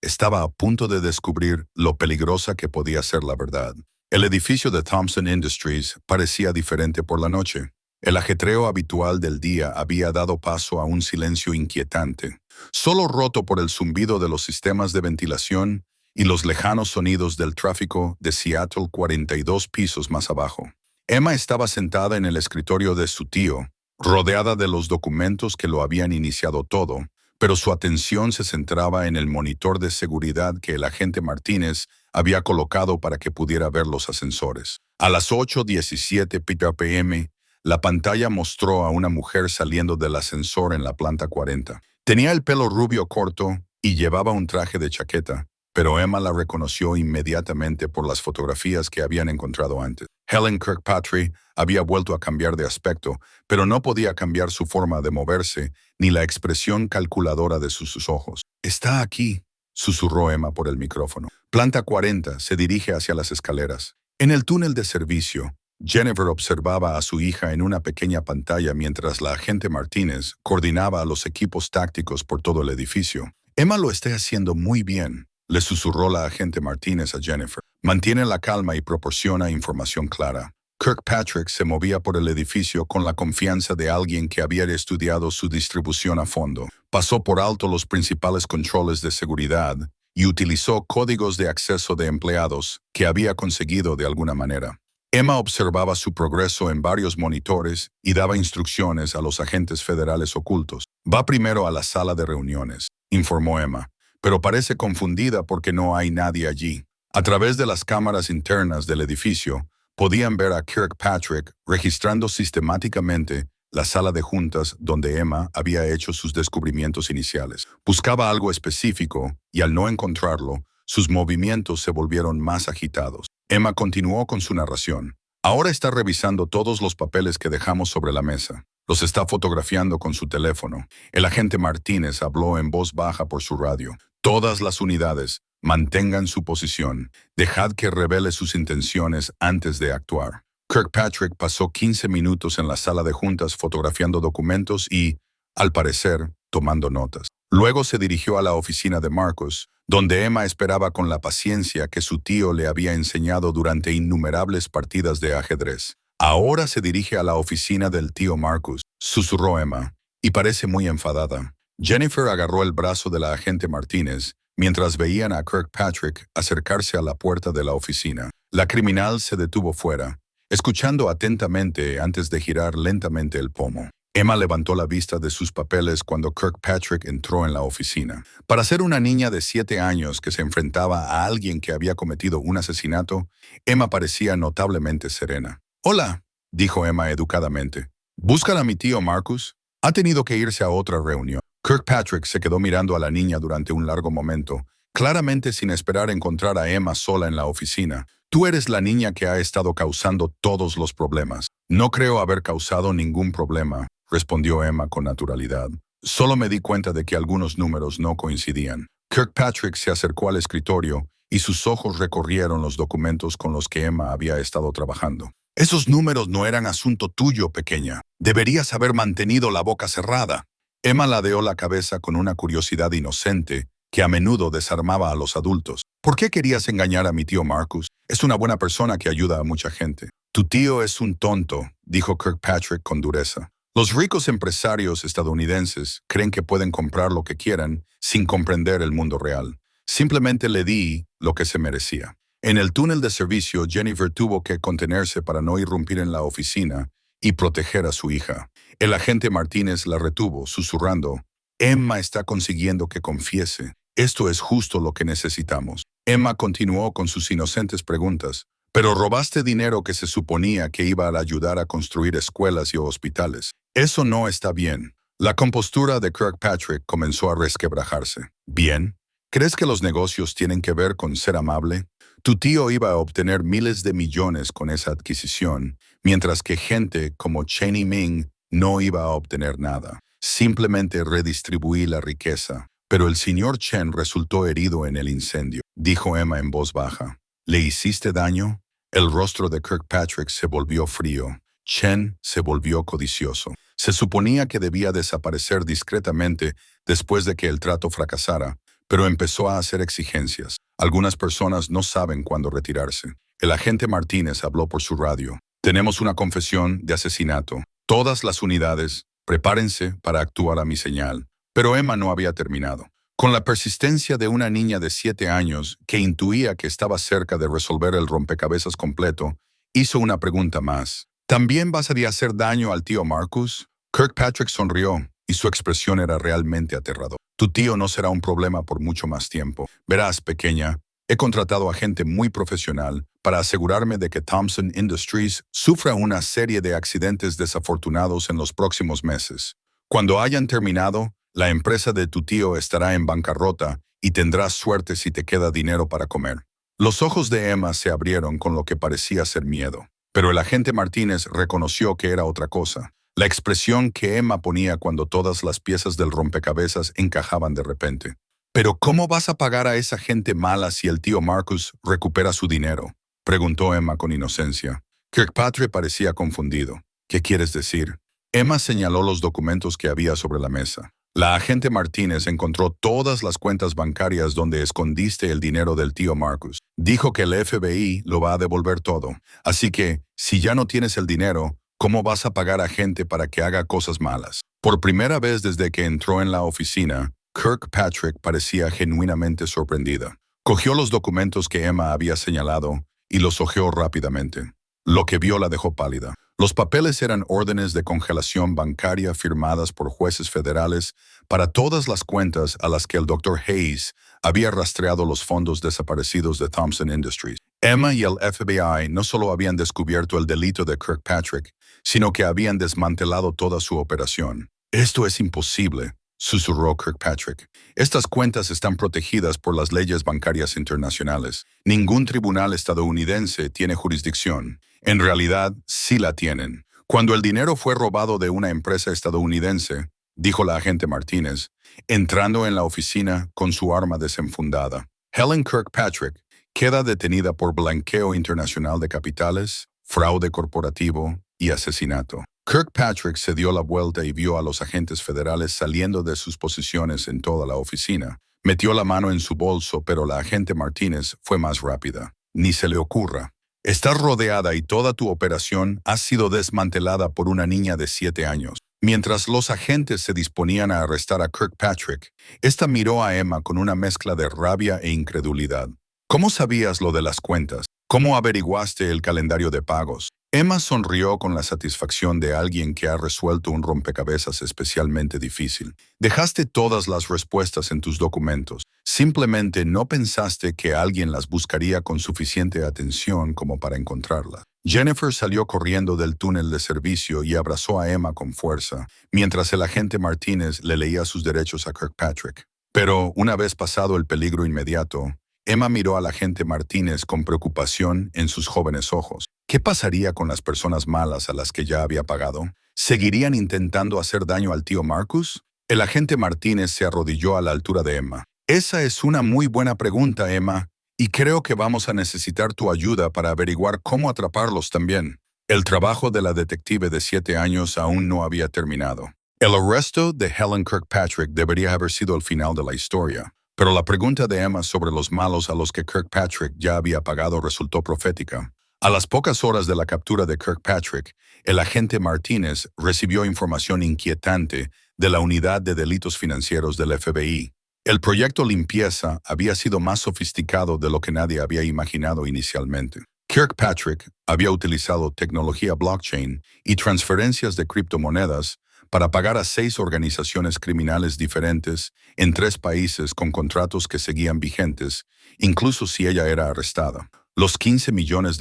estaba a punto de descubrir lo peligrosa que podía ser la verdad. El edificio de Thompson Industries parecía diferente por la noche. El ajetreo habitual del día había dado paso a un silencio inquietante, solo roto por el zumbido de los sistemas de ventilación y los lejanos sonidos del tráfico de Seattle 42 pisos más abajo. Emma estaba sentada en el escritorio de su tío, rodeada de los documentos que lo habían iniciado todo, pero su atención se centraba en el monitor de seguridad que el agente Martínez había colocado para que pudiera ver los ascensores. A las 8:17 p.m., la pantalla mostró a una mujer saliendo del ascensor en la planta 40. Tenía el pelo rubio corto y llevaba un traje de chaqueta, pero Emma la reconoció inmediatamente por las fotografías que habían encontrado antes. Helen Kirkpatrick había vuelto a cambiar de aspecto, pero no podía cambiar su forma de moverse ni la expresión calculadora de sus ojos. «Está aquí», susurró Emma por el micrófono. Planta 40 se dirige hacia las escaleras. En el túnel de servicio, Jennifer observaba a su hija en una pequeña pantalla mientras la agente Martínez coordinaba a los equipos tácticos por todo el edificio. «Emma lo está haciendo muy bien», le susurró la agente Martínez a Jennifer. «Mantiene la calma y proporciona información clara». Kirkpatrick se movía por el edificio con la confianza de alguien que había estudiado su distribución a fondo. Pasó por alto los principales controles de seguridad y utilizó códigos de acceso de empleados que había conseguido de alguna manera. Emma observaba su progreso en varios monitores y daba instrucciones a los agentes federales ocultos. «Va primero a la sala de reuniones», informó Emma, pero parece confundida porque no hay nadie allí. A través de las cámaras internas del edificio, podían ver a Kirkpatrick registrando sistemáticamente la sala de juntas donde Emma había hecho sus descubrimientos iniciales. Buscaba algo específico y al no encontrarlo, sus movimientos se volvieron más agitados. Emma continuó con su narración. «Ahora está revisando todos los papeles que dejamos sobre la mesa. Los está fotografiando con su teléfono». El agente Martínez habló en voz baja por su radio. «Todas las unidades, mantengan su posición. Dejad que revele sus intenciones antes de actuar». Kirkpatrick pasó 15 minutos en la sala de juntas fotografiando documentos y, al parecer, tomando notas. Luego se dirigió a la oficina de Marcus, donde Emma esperaba con la paciencia que su tío le había enseñado durante innumerables partidas de ajedrez. «Ahora se dirige a la oficina del tío Marcus», susurró Emma, y parece muy enfadada. Jennifer agarró el brazo de la agente Martínez mientras veían a Kirkpatrick acercarse a la puerta de la oficina. La criminal se detuvo fuera, escuchando atentamente antes de girar lentamente el pomo. Emma levantó la vista de sus papeles cuando Kirkpatrick entró en la oficina. Para ser una niña de 7 años que se enfrentaba a alguien que había cometido un asesinato, Emma parecía notablemente serena. «Hola», dijo Emma educadamente. «¿Buscan a mi tío Marcus? Ha tenido que irse a otra reunión». Kirkpatrick se quedó mirando a la niña durante un largo momento, claramente sin esperar encontrar a Emma sola en la oficina. «Tú eres la niña que ha estado causando todos los problemas». «No creo haber causado ningún problema», respondió Emma con naturalidad. «Solo me di cuenta de que algunos números no coincidían». Kirkpatrick se acercó al escritorio y sus ojos recorrieron los documentos con los que Emma había estado trabajando. «Esos números no eran asunto tuyo, pequeña. Deberías haber mantenido la boca cerrada». Emma ladeó la cabeza con una curiosidad inocente que a menudo desarmaba a los adultos. «¿Por qué querías engañar a mi tío Marcus? Es una buena persona que ayuda a mucha gente». «Tu tío es un tonto», dijo Kirkpatrick con dureza. «Los ricos empresarios estadounidenses creen que pueden comprar lo que quieran sin comprender el mundo real. Simplemente le di lo que se merecía». En el túnel de servicio, Jennifer tuvo que contenerse para no irrumpir en la oficina y proteger a su hija. El agente Martínez la retuvo, susurrando: «Emma está consiguiendo que confiese. Esto es justo lo que necesitamos». Emma continuó con sus inocentes preguntas. «Pero robaste dinero que se suponía que iba a ayudar a construir escuelas y hospitales. Eso no está bien». La compostura de Kirkpatrick comenzó a resquebrajarse. «¿Bien? ¿Crees que los negocios tienen que ver con ser amable? Tu tío iba a obtener miles de millones con esa adquisición, mientras que gente como Chen y Ming no iba a obtener nada. Simplemente redistribuí la riqueza». «Pero el señor Chen resultó herido en el incendio», dijo Emma en voz baja. «¿Le hiciste daño?» El rostro de Kirkpatrick se volvió frío. Chen se volvió codicioso. Se suponía que debía desaparecer discretamente después de que el trato fracasara, pero empezó a hacer exigencias. Algunas personas no saben cuándo retirarse. El agente Martínez habló por su radio. «Tenemos una confesión de asesinato. Todas las unidades, prepárense para actuar a mi señal». Pero Emma no había terminado. Con la persistencia de una niña de 7 años que intuía que estaba cerca de resolver el rompecabezas completo, hizo una pregunta más. «¿También vas a hacer daño al tío Marcus?» Kirkpatrick sonrió y su expresión era realmente aterradora. Tu tío no será un problema por mucho más tiempo. Verás, pequeña, he contratado a gente muy profesional para asegurarme de que Thompson Industries sufra una serie de accidentes desafortunados en los próximos meses. Cuando hayan terminado, la empresa de tu tío estará en bancarrota y tendrás suerte si te queda dinero para comer. Los ojos de Emma se abrieron con lo que parecía ser miedo, pero el agente Martínez reconoció que era otra cosa. La expresión que Emma ponía cuando todas las piezas del rompecabezas encajaban de repente. «¿Pero cómo vas a pagar a esa gente mala si el tío Marcus recupera su dinero?», preguntó Emma con inocencia. Kirkpatrick parecía confundido. «¿Qué quieres decir?». Emma señaló los documentos que había sobre la mesa. La agente Martínez encontró todas las cuentas bancarias donde escondiste el dinero del tío Marcus. Dijo que el FBI lo va a devolver todo. Así que, si ya no tienes el dinero, ¿cómo vas a pagar a gente para que haga cosas malas? Por primera vez desde que entró en la oficina, Kirkpatrick parecía genuinamente sorprendida. Cogió los documentos que Emma había señalado y los hojeó rápidamente. Lo que vio la dejó pálida. Los papeles eran órdenes de congelación bancaria firmadas por jueces federales para todas las cuentas a las que el Dr. Hayes había rastreado los fondos desaparecidos de Thompson Industries. Emma y el FBI no solo habían descubierto el delito de Kirkpatrick, sino que habían desmantelado toda su operación. «Esto es imposible», susurró Kirkpatrick. «Estas cuentas están protegidas por las leyes bancarias internacionales. Ningún tribunal estadounidense tiene jurisdicción. En realidad, sí la tienen. Cuando el dinero fue robado de una empresa estadounidense», dijo la agente Martínez, entrando en la oficina con su arma desenfundada, «Helen Kirkpatrick queda detenida por blanqueo internacional de capitales, fraude corporativo y asesinato». Kirkpatrick se dio la vuelta y vio a los agentes federales saliendo de sus posiciones en toda la oficina. Metió la mano en su bolso, pero la agente Martínez fue más rápida. «Ni se le ocurra. Estás rodeada y toda tu operación ha sido desmantelada por una niña de 7 años». Mientras los agentes se disponían a arrestar a Kirkpatrick, esta miró a Emma con una mezcla de rabia e incredulidad. «¿Cómo sabías lo de las cuentas? ¿Cómo averiguaste el calendario de pagos?». Emma sonrió con la satisfacción de alguien que ha resuelto un rompecabezas especialmente difícil. «Dejaste todas las respuestas en tus documentos. Simplemente no pensaste que alguien las buscaría con suficiente atención como para encontrarlas». Jennifer salió corriendo del túnel de servicio y abrazó a Emma con fuerza, mientras el agente Martínez le leía sus derechos a Kirkpatrick. Pero, una vez pasado el peligro inmediato, Emma miró al agente Martínez con preocupación en sus jóvenes ojos. ¿Qué pasaría con las personas malas a las que ya había pagado? ¿Seguirían intentando hacer daño al tío Marcus? El agente Martínez se arrodilló a la altura de Emma. «Esa es una muy buena pregunta, Emma, y creo que vamos a necesitar tu ayuda para averiguar cómo atraparlos también». El trabajo de la detective de 7 años aún no había terminado. El arresto de Helen Kirkpatrick debería haber sido el final de la historia, pero la pregunta de Emma sobre los malos a los que Kirkpatrick ya había pagado resultó profética. A las pocas horas de la captura de Kirkpatrick, el agente Martínez recibió información inquietante de la Unidad de Delitos Financieros del FBI. El proyecto Limpieza había sido más sofisticado de lo que nadie había imaginado inicialmente. Kirkpatrick había utilizado tecnología blockchain y transferencias de criptomonedas para pagar a 6 organizaciones criminales diferentes en 3 países con contratos que seguían vigentes, incluso si ella era arrestada. Los $15 millones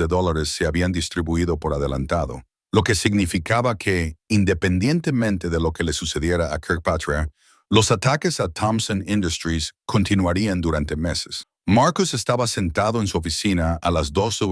se habían distribuido por adelantado, lo que significaba que, independientemente de lo que le sucediera a Kirkpatrick, los ataques a Thompson Industries continuarían durante meses. Marcus estaba sentado en su oficina a las 12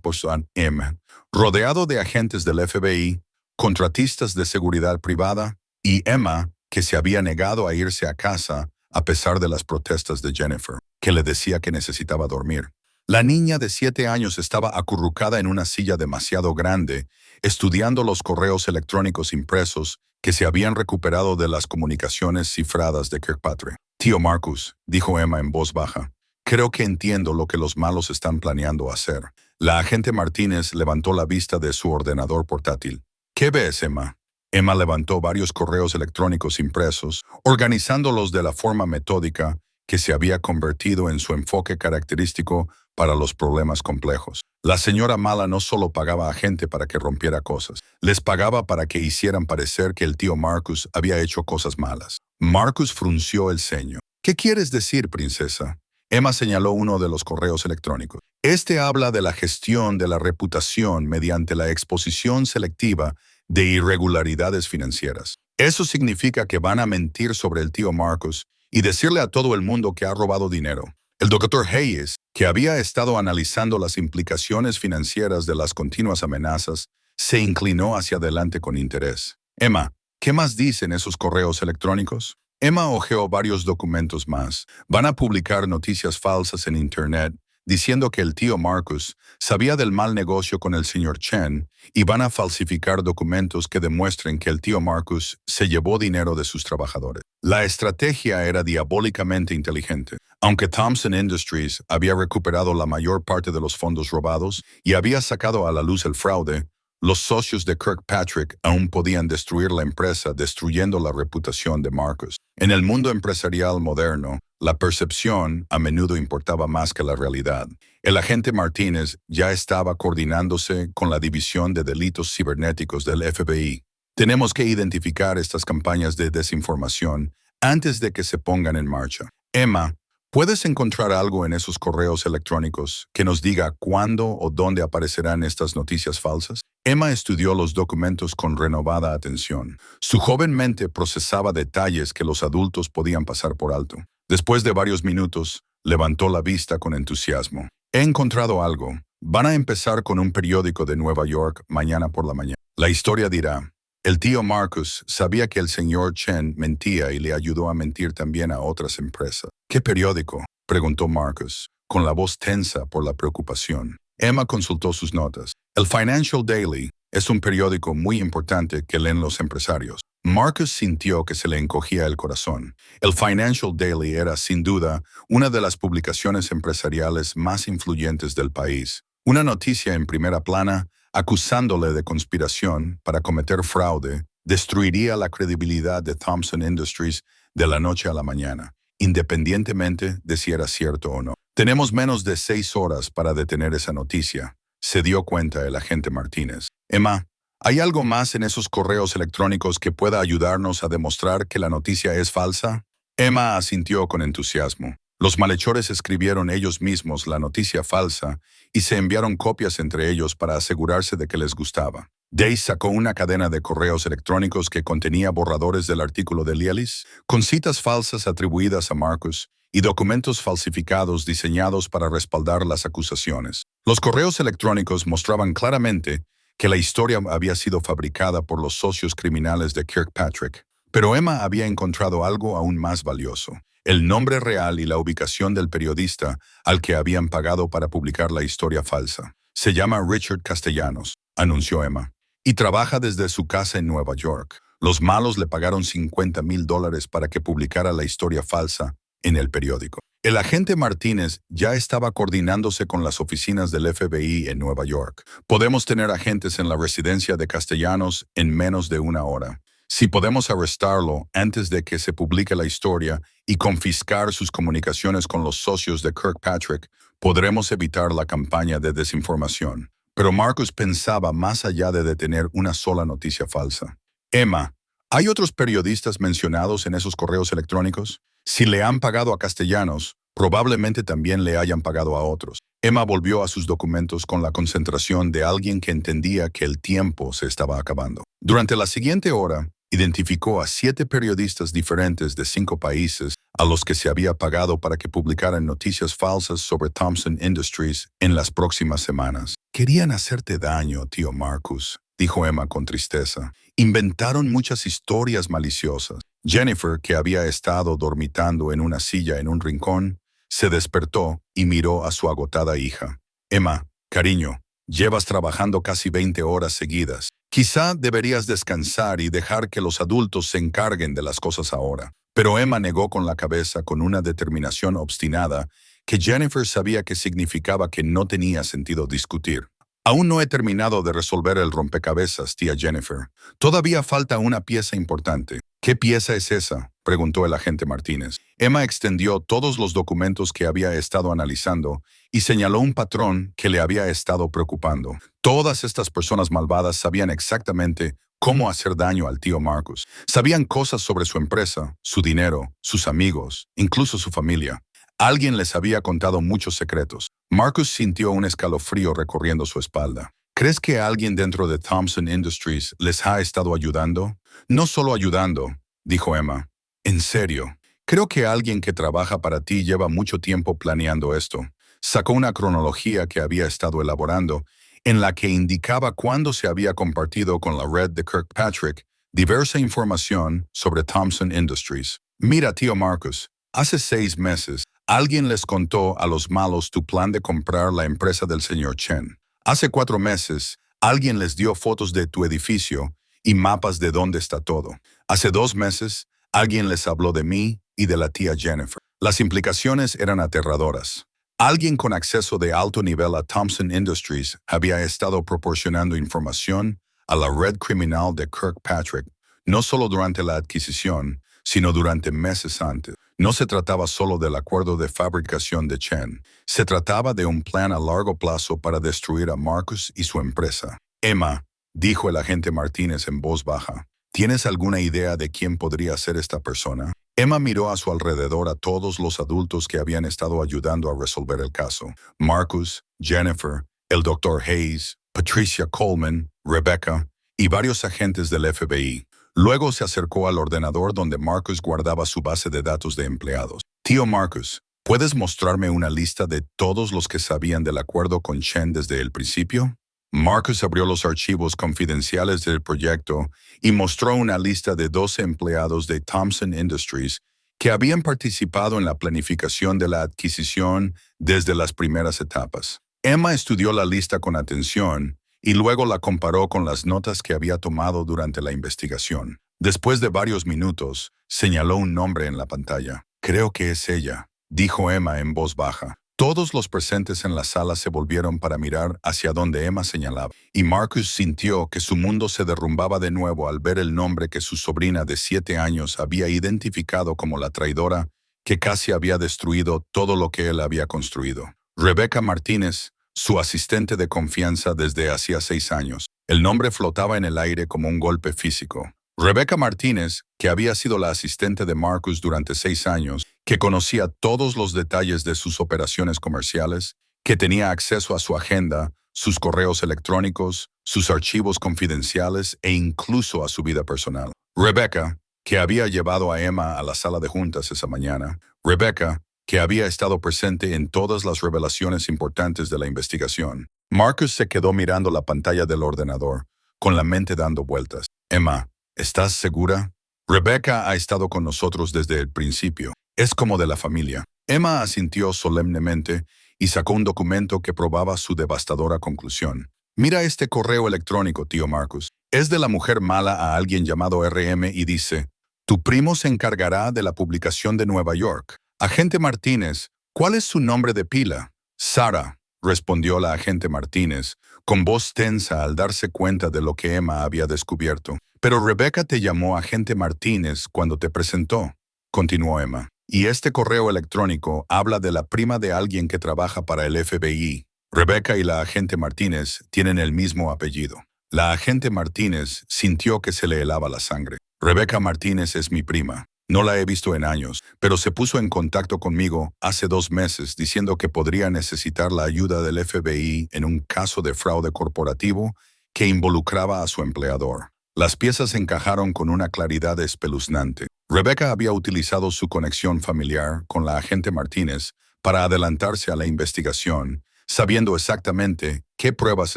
p.m., rodeado de agentes del FBI, contratistas de seguridad privada y Emma, que se había negado a irse a casa a pesar de las protestas de Jennifer, que le decía que necesitaba dormir. La niña de 7 años estaba acurrucada en una silla demasiado grande, estudiando los correos electrónicos impresos que se habían recuperado de las comunicaciones cifradas de Kirkpatrick. «Tío Marcus», dijo Emma en voz baja, «creo que entiendo lo que los malos están planeando hacer». La agente Martínez levantó la vista de su ordenador portátil. «¿Qué ves, Emma?». Emma levantó varios correos electrónicos impresos, organizándolos de la forma metódica que se había convertido en su enfoque característico para los problemas complejos. La señora mala no solo pagaba a gente para que rompiera cosas, les pagaba para que hicieran parecer que el tío Marcus había hecho cosas malas. Marcus frunció el ceño. ¿Qué quieres decir, princesa? Emma señaló uno de los correos electrónicos. Este habla de la gestión de la reputación mediante la exposición selectiva de irregularidades financieras. Eso significa que van a mentir sobre el tío Marcus y decirle a todo el mundo que ha robado dinero. El doctor Hayes, que había estado analizando las implicaciones financieras de las continuas amenazas, se inclinó hacia adelante con interés. Emma, ¿qué más dicen esos correos electrónicos? Emma hojeó varios documentos más. Van a publicar noticias falsas en Internet diciendo que el tío Marcus sabía del mal negocio con el señor Chen y van a falsificar documentos que demuestren que el tío Marcus se llevó dinero de sus trabajadores. La estrategia era diabólicamente inteligente. Aunque Thompson Industries había recuperado la mayor parte de los fondos robados y había sacado a la luz el fraude, los socios de Kirkpatrick aún podían destruir la empresa destruyendo la reputación de Marcus. En el mundo empresarial moderno, la percepción a menudo importaba más que la realidad. El agente Martínez ya estaba coordinándose con la División de Delitos Cibernéticos del FBI. Tenemos que identificar estas campañas de desinformación antes de que se pongan en marcha. Emma, ¿puedes encontrar algo en esos correos electrónicos que nos diga cuándo o dónde aparecerán estas noticias falsas? Emma estudió los documentos con renovada atención. Su joven mente procesaba detalles que los adultos podían pasar por alto. Después de varios minutos, levantó la vista con entusiasmo. He encontrado algo. Van a empezar con un periódico de Nueva York mañana por la mañana. La historia dirá: el tío Marcus sabía que el señor Chen mentía y le ayudó a mentir también a otras empresas. ¿Qué periódico?, preguntó Marcus, con la voz tensa por la preocupación. Emma consultó sus notas. El Financial Daily es un periódico muy importante que leen los empresarios. Marcus sintió que se le encogía el corazón. El Financial Daily era, sin duda, una de las publicaciones empresariales más influyentes del país. Una noticia en primera plana, acusándole de conspiración para cometer fraude, destruiría la credibilidad de Thompson Industries de la noche a la mañana, independientemente de si era cierto o no. Tenemos menos de 6 horas para detener esa noticia, se dio cuenta el agente Martínez. Emma, ¿hay algo más en esos correos electrónicos que pueda ayudarnos a demostrar que la noticia es falsa? Emma asintió con entusiasmo. Los malhechores escribieron ellos mismos la noticia falsa y se enviaron copias entre ellos para asegurarse de que les gustaba. Day sacó una cadena de correos electrónicos que contenía borradores del artículo de Lielis, con citas falsas atribuidas a Marcus y documentos falsificados diseñados para respaldar las acusaciones. Los correos electrónicos mostraban claramente que la historia había sido fabricada por los socios criminales de Kirkpatrick, pero Emma había encontrado algo aún más valioso: el nombre real y la ubicación del periodista al que habían pagado para publicar la historia falsa. Se llama Richard Castellanos, anunció Emma, y trabaja desde su casa en Nueva York. Los malos le pagaron $50,000 para que publicara la historia falsa en el periódico. El agente Martínez ya estaba coordinándose con las oficinas del FBI en Nueva York. Podemos tener agentes en la residencia de Castellanos en menos de 1 hora. Si podemos arrestarlo antes de que se publique la historia y confiscar sus comunicaciones con los socios de Kirkpatrick, podremos evitar la campaña de desinformación. Pero Marcus pensaba más allá de detener una sola noticia falsa. Emma, ¿hay otros periodistas mencionados en esos correos electrónicos? Si le han pagado a Castellanos, probablemente también le hayan pagado a otros. Emma volvió a sus documentos con la concentración de alguien que entendía que el tiempo se estaba acabando. Durante la siguiente hora, identificó a 7 periodistas diferentes de 5 países a los que se había pagado para que publicaran noticias falsas sobre Thompson Industries en las próximas semanas. Querían hacerte daño, tío Marcus, dijo Emma con tristeza. Inventaron muchas historias maliciosas. Jennifer, que había estado dormitando en una silla en un rincón, se despertó y miró a su agotada hija. Emma, cariño, llevas trabajando casi 20 horas seguidas. Quizá deberías descansar y dejar que los adultos se encarguen de las cosas ahora. Pero Emma negó con la cabeza con una determinación obstinada que Jennifer sabía que significaba que no tenía sentido discutir. Aún no he terminado de resolver el rompecabezas, tía Jennifer. Todavía falta una pieza importante. ¿Qué pieza es esa?, preguntó el agente Martínez. Emma extendió todos los documentos que había estado analizando y señaló un patrón que le había estado preocupando. Todas estas personas malvadas sabían exactamente cómo hacer daño al tío Marcus. Sabían cosas sobre su empresa, su dinero, sus amigos, incluso su familia. Alguien les había contado muchos secretos. Marcus sintió un escalofrío recorriendo su espalda. ¿Crees que alguien dentro de Thompson Industries les ha estado ayudando? No solo ayudando, dijo Emma. En serio, creo que alguien que trabaja para ti lleva mucho tiempo planeando esto. Sacó una cronología que había estado elaborando, en la que indicaba cuándo se había compartido con la red de Kirkpatrick diversa información sobre Thompson Industries. Mira, tío Marcus, hace 6 meses, alguien les contó a los malos tu plan de comprar la empresa del señor Chen. Hace 4 meses, alguien les dio fotos de tu edificio y mapas de dónde está todo. Hace 2 meses, alguien les habló de mí y de la tía Jennifer. Las implicaciones eran aterradoras. Alguien con acceso de alto nivel a Thompson Industries había estado proporcionando información a la red criminal de Kirkpatrick, no solo durante la adquisición, sino durante meses antes. No se trataba solo del acuerdo de fabricación de Chen. Se trataba de un plan a largo plazo para destruir a Marcus y su empresa. Emma, dijo el agente Martínez en voz baja, ¿tienes alguna idea de quién podría ser esta persona? Emma miró a su alrededor a todos los adultos que habían estado ayudando a resolver el caso. Marcus, Jennifer, el Dr. Hayes, Patricia Coleman, Rebecca y varios agentes del FBI. Luego se acercó al ordenador donde Marcus guardaba su base de datos de empleados. Tío Marcus, ¿puedes mostrarme una lista de todos los que sabían del acuerdo con Chen desde el principio? Marcus abrió los archivos confidenciales del proyecto y mostró una lista de 12 empleados de Thompson Industries que habían participado en la planificación de la adquisición desde las primeras etapas. Emma estudió la lista con atención y luego la comparó con las notas que había tomado durante la investigación. Después de varios minutos, señaló un nombre en la pantalla. Creo que es ella, dijo Emma en voz baja. Todos los presentes en la sala se volvieron para mirar hacia donde Emma señalaba, y Marcus sintió que su mundo se derrumbaba de nuevo al ver el nombre que su sobrina de 7 años había identificado como la traidora que casi había destruido todo lo que él había construido. Rebecca Martínez, su asistente de confianza desde hacía 6 años. El nombre flotaba en el aire como un golpe físico. Rebecca Martínez, que había sido la asistente de Marcus durante 6 años, que conocía todos los detalles de sus operaciones comerciales, que tenía acceso a su agenda, sus correos electrónicos, sus archivos confidenciales e incluso a su vida personal. Rebecca, que había llevado a Emma a la sala de juntas esa mañana. Rebecca, que había estado presente en todas las revelaciones importantes de la investigación. Marcus se quedó mirando la pantalla del ordenador, con la mente dando vueltas. Emma, ¿estás segura? Rebecca ha estado con nosotros desde el principio. Es como de la familia. Emma asintió solemnemente y sacó un documento que probaba su devastadora conclusión. Mira este correo electrónico, tío Marcus. Es de la mujer mala a alguien llamado RM y dice, tu primo se encargará de la publicación de Nueva York. Agente Martínez, ¿cuál es su nombre de pila? Sara, respondió la agente Martínez, con voz tensa al darse cuenta de lo que Emma había descubierto. Pero Rebecca te llamó agente Martínez cuando te presentó, continuó Emma. Y este correo electrónico habla de la prima de alguien que trabaja para el FBI. Rebecca y la agente Martínez tienen el mismo apellido. La agente Martínez sintió que se le helaba la sangre. Rebecca Martínez es mi prima. No la he visto en años, pero se puso en contacto conmigo hace 2 meses diciendo que podría necesitar la ayuda del FBI en un caso de fraude corporativo que involucraba a su empleador. Las piezas encajaron con una claridad espeluznante. Rebecca había utilizado su conexión familiar con la agente Martínez para adelantarse a la investigación, sabiendo exactamente qué pruebas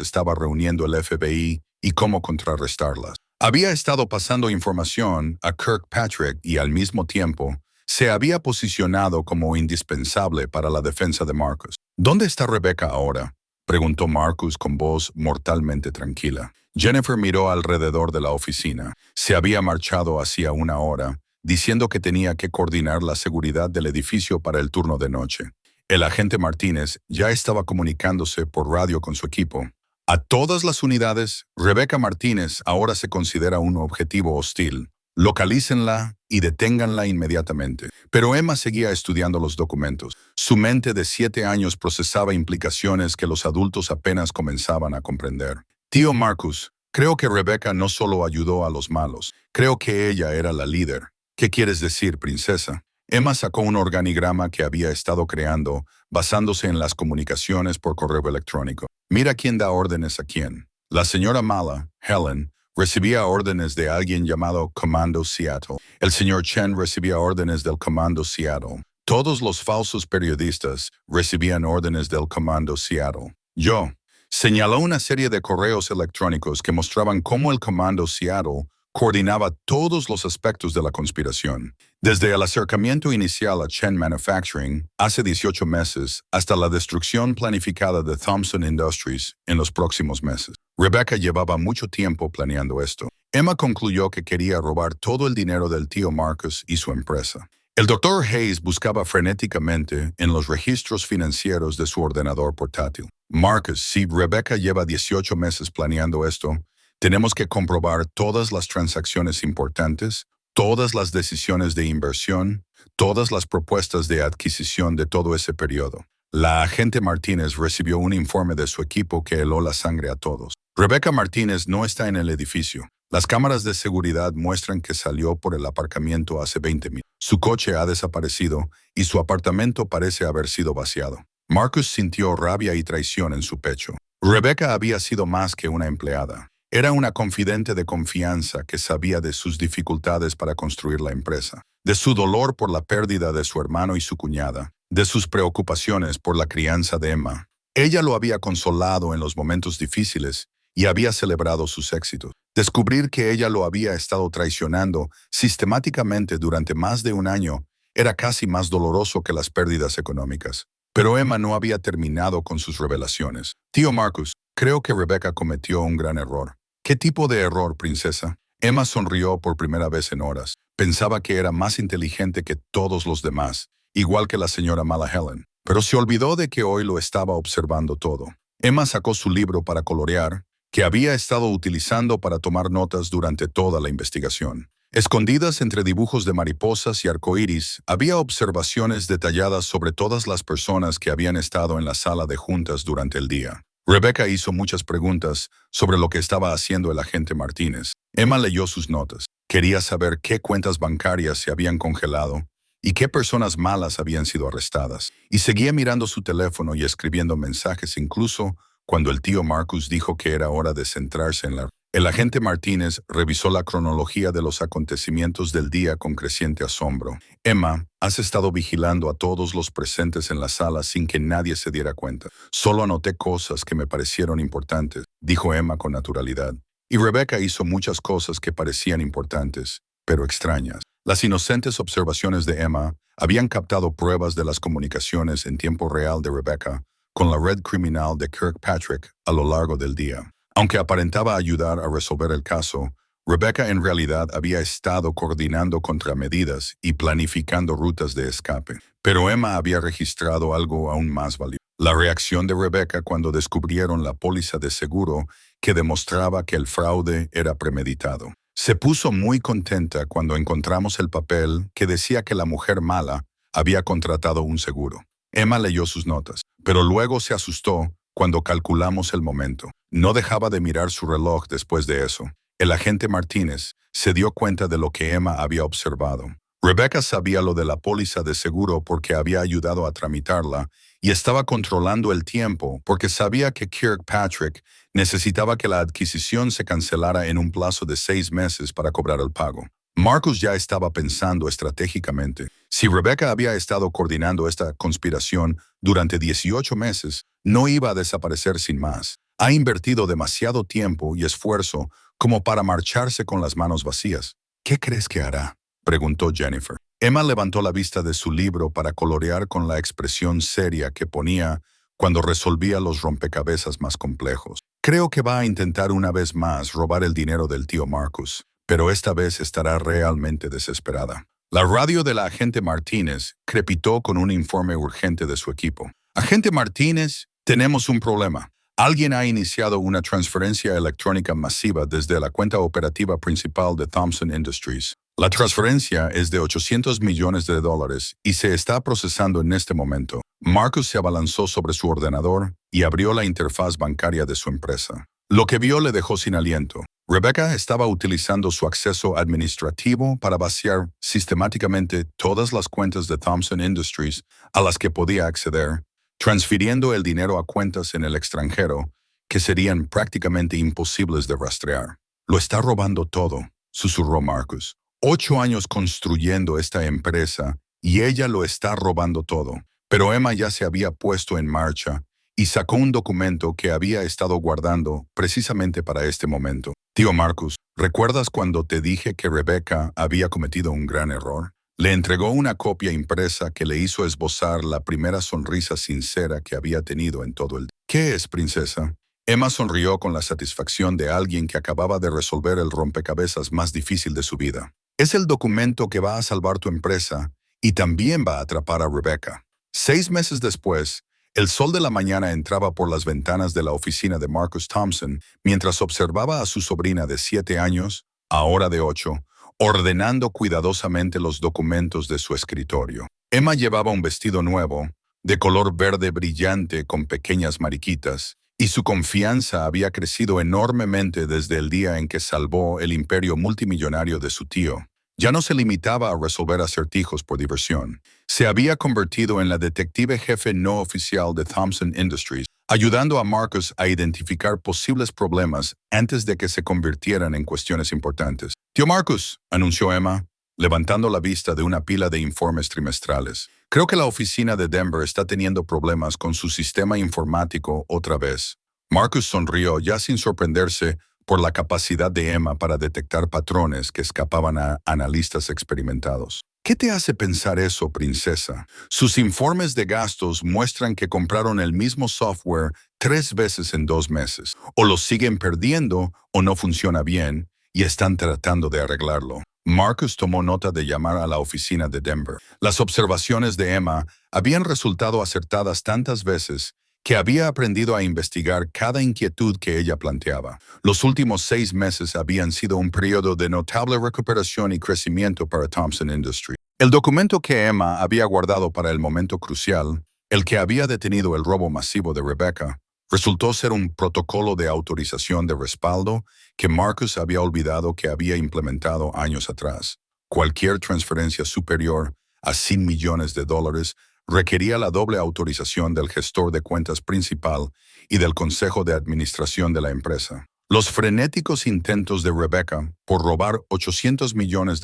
estaba reuniendo el FBI y cómo contrarrestarlas. Había estado pasando información a Kirkpatrick y al mismo tiempo se había posicionado como indispensable para la defensa de Marcus. ¿Dónde está Rebecca ahora?, preguntó Marcus con voz mortalmente tranquila. Jennifer miró alrededor de la oficina. Se había marchado hacía 1 hora, diciendo que tenía que coordinar la seguridad del edificio para el turno de noche. El agente Martínez ya estaba comunicándose por radio con su equipo. A todas las unidades, Rebecca Martínez ahora se considera un objetivo hostil. Localícenla y deténganla inmediatamente. Pero Emma seguía estudiando los documentos. Su mente de 7 años procesaba implicaciones que los adultos apenas comenzaban a comprender. Tío Marcus, Creo que Rebecca no solo ayudó a los malos, creo que ella era la líder. ¿Qué quieres decir, princesa? Emma sacó un organigrama que había estado creando, basándose en las comunicaciones por correo electrónico. Mira quién da órdenes a quién. La señora Mala, Helen, recibía órdenes de alguien llamado Comando Seattle. El señor Chen recibía órdenes del Comando Seattle. Todos los falsos periodistas recibían órdenes del Comando Seattle. Yo señaló una serie de correos electrónicos que mostraban cómo el Comando Seattle coordinaba todos los aspectos de la conspiración, desde el acercamiento inicial a Chen Manufacturing hace 18 meses hasta la destrucción planificada de Thompson Industries en los próximos meses. Rebecca llevaba mucho tiempo planeando esto. Emma concluyó que quería robar todo el dinero del tío Marcus y su empresa. El Dr. Hayes buscaba frenéticamente en los registros financieros de su ordenador portátil. Marcus, si Rebecca lleva 18 meses planeando esto, tenemos que comprobar todas las transacciones importantes, todas las decisiones de inversión, todas las propuestas de adquisición de todo ese periodo. La agente Martínez recibió un informe de su equipo que heló la sangre a todos. Rebecca Martínez no está en el edificio. Las cámaras de seguridad muestran que salió por el aparcamiento hace 20 minutos. Su coche ha desaparecido y su apartamento parece haber sido vaciado. Marcus sintió rabia y traición en su pecho. Rebecca había sido más que una empleada. Era una confidente de confianza que sabía de sus dificultades para construir la empresa, de su dolor por la pérdida de su hermano y su cuñada, de sus preocupaciones por la crianza de Emma. Ella lo había consolado en los momentos difíciles y había celebrado sus éxitos. Descubrir que ella lo había estado traicionando sistemáticamente durante más de un año era casi más doloroso que las pérdidas económicas. Pero Emma no había terminado con sus revelaciones. Tío Marcus, creo que Rebecca cometió un gran error. ¿Qué tipo de error, princesa? Emma sonrió por primera vez en horas. Pensaba que era más inteligente que todos los demás, igual que la señora Mala Helen. Pero se olvidó de que hoy lo estaba observando todo. Emma sacó su libro para colorear, que había estado utilizando para tomar notas durante toda la investigación. Escondidas entre dibujos de mariposas y arcoíris, había observaciones detalladas sobre todas las personas que habían estado en la sala de juntas durante el día. Rebecca hizo muchas preguntas sobre lo que estaba haciendo el agente Martínez. Emma leyó sus notas. Quería saber qué cuentas bancarias se habían congelado y qué personas malas habían sido arrestadas. Y seguía mirando su teléfono y escribiendo mensajes incluso cuando el tío Marcus dijo que era hora de centrarse en la... El agente Martínez revisó la cronología de los acontecimientos del día con creciente asombro. Emma, has estado vigilando a todos los presentes en la sala sin que nadie se diera cuenta. Solo anoté cosas que me parecieron importantes, dijo Emma con naturalidad. Y Rebecca hizo muchas cosas que parecían importantes, pero extrañas. Las inocentes observaciones de Emma habían captado pruebas de las comunicaciones en tiempo real de Rebecca con la red criminal de Kirkpatrick a lo largo del día. Aunque aparentaba ayudar a resolver el caso, Rebecca en realidad había estado coordinando contramedidas y planificando rutas de escape. Pero Emma había registrado algo aún más valioso. La reacción de Rebecca cuando descubrieron la póliza de seguro que demostraba que el fraude era premeditado. Se puso muy contenta cuando encontramos el papel que decía que la mujer mala había contratado un seguro. Emma leyó sus notas, pero luego se asustó cuando calculamos el momento. No dejaba de mirar su reloj después de eso. El agente Martínez se dio cuenta de lo que Emma había observado. Rebecca sabía lo de la póliza de seguro porque había ayudado a tramitarla y estaba controlando el tiempo porque sabía que Kirkpatrick necesitaba que la adquisición se cancelara en un plazo de 6 meses para cobrar el pago. Marcus ya estaba pensando estratégicamente. Si Rebecca había estado coordinando esta conspiración durante 18 meses, no iba a desaparecer sin más. Ha invertido demasiado tiempo y esfuerzo como para marcharse con las manos vacías. ¿Qué crees que hará?, preguntó Jennifer. Emma levantó la vista de su libro para colorear con la expresión seria que ponía cuando resolvía los rompecabezas más complejos. Creo que va a intentar una vez más robar el dinero del tío Marcus, pero esta vez estará realmente desesperada. La radio de la agente Martínez crepitó con un informe urgente de su equipo. Agente Martínez, tenemos un problema. Alguien ha iniciado una transferencia electrónica masiva desde la cuenta operativa principal de Thompson Industries. La transferencia es de $800 millones y se está procesando en este momento. Marcus se abalanzó sobre su ordenador y abrió la interfaz bancaria de su empresa. Lo que vio le dejó sin aliento. Rebecca estaba utilizando su acceso administrativo para vaciar sistemáticamente todas las cuentas de Thomson Industries a las que podía acceder, transfiriendo el dinero a cuentas en el extranjero que serían prácticamente imposibles de rastrear. Lo está robando todo, susurró Marcus. 8 años construyendo esta empresa y ella lo está robando todo. Pero Emma ya se había puesto en marcha y sacó un documento que había estado guardando precisamente para este momento. Tío Marcus, ¿recuerdas cuando te dije que Rebecca había cometido un gran error? Le entregó una copia impresa que le hizo esbozar la primera sonrisa sincera que había tenido en todo el día. ¿Qué es, princesa? Emma sonrió con la satisfacción de alguien que acababa de resolver el rompecabezas más difícil de su vida. Es el documento que va a salvar tu empresa y también va a atrapar a Rebecca. 6 meses después, el sol de la mañana entraba por las ventanas de la oficina de Marcus Thompson mientras observaba a su sobrina de 7 años, ahora de 8, ordenando cuidadosamente los documentos de su escritorio. Emma llevaba un vestido nuevo, de color verde brillante con pequeñas mariquitas, y su confianza había crecido enormemente desde el día en que salvó el imperio multimillonario de su tío. Ya no se limitaba a resolver acertijos por diversión. Se había convertido en la detective jefe no oficial de Thomson Industries, ayudando a Marcus a identificar posibles problemas antes de que se convirtieran en cuestiones importantes. «Tío Marcus», anunció Emma, levantando la vista de una pila de informes trimestrales. «Creo que la oficina de Denver está teniendo problemas con su sistema informático otra vez». Marcus sonrió, ya sin sorprenderse por la capacidad de Emma para detectar patrones que escapaban a analistas experimentados. ¿Qué te hace pensar eso, princesa? Sus informes de gastos muestran que compraron el mismo software 3 veces en 2 meses. O lo siguen perdiendo o no funciona bien y están tratando de arreglarlo. Marcus tomó nota de llamar a la oficina de Denver. Las observaciones de Emma habían resultado acertadas tantas veces que había aprendido a investigar cada inquietud que ella planteaba. Los últimos 6 meses habían sido un periodo de notable recuperación y crecimiento para Thomson Industries. El documento que Emma había guardado para el momento crucial, el que había detenido el robo masivo de Rebecca, resultó ser un protocolo de autorización de respaldo que Marcus había olvidado que había implementado años atrás. Cualquier transferencia superior a $100 millones requería la doble autorización del gestor de cuentas principal y del consejo de administración de la empresa. Los frenéticos intentos de Rebecca por robar $800 millones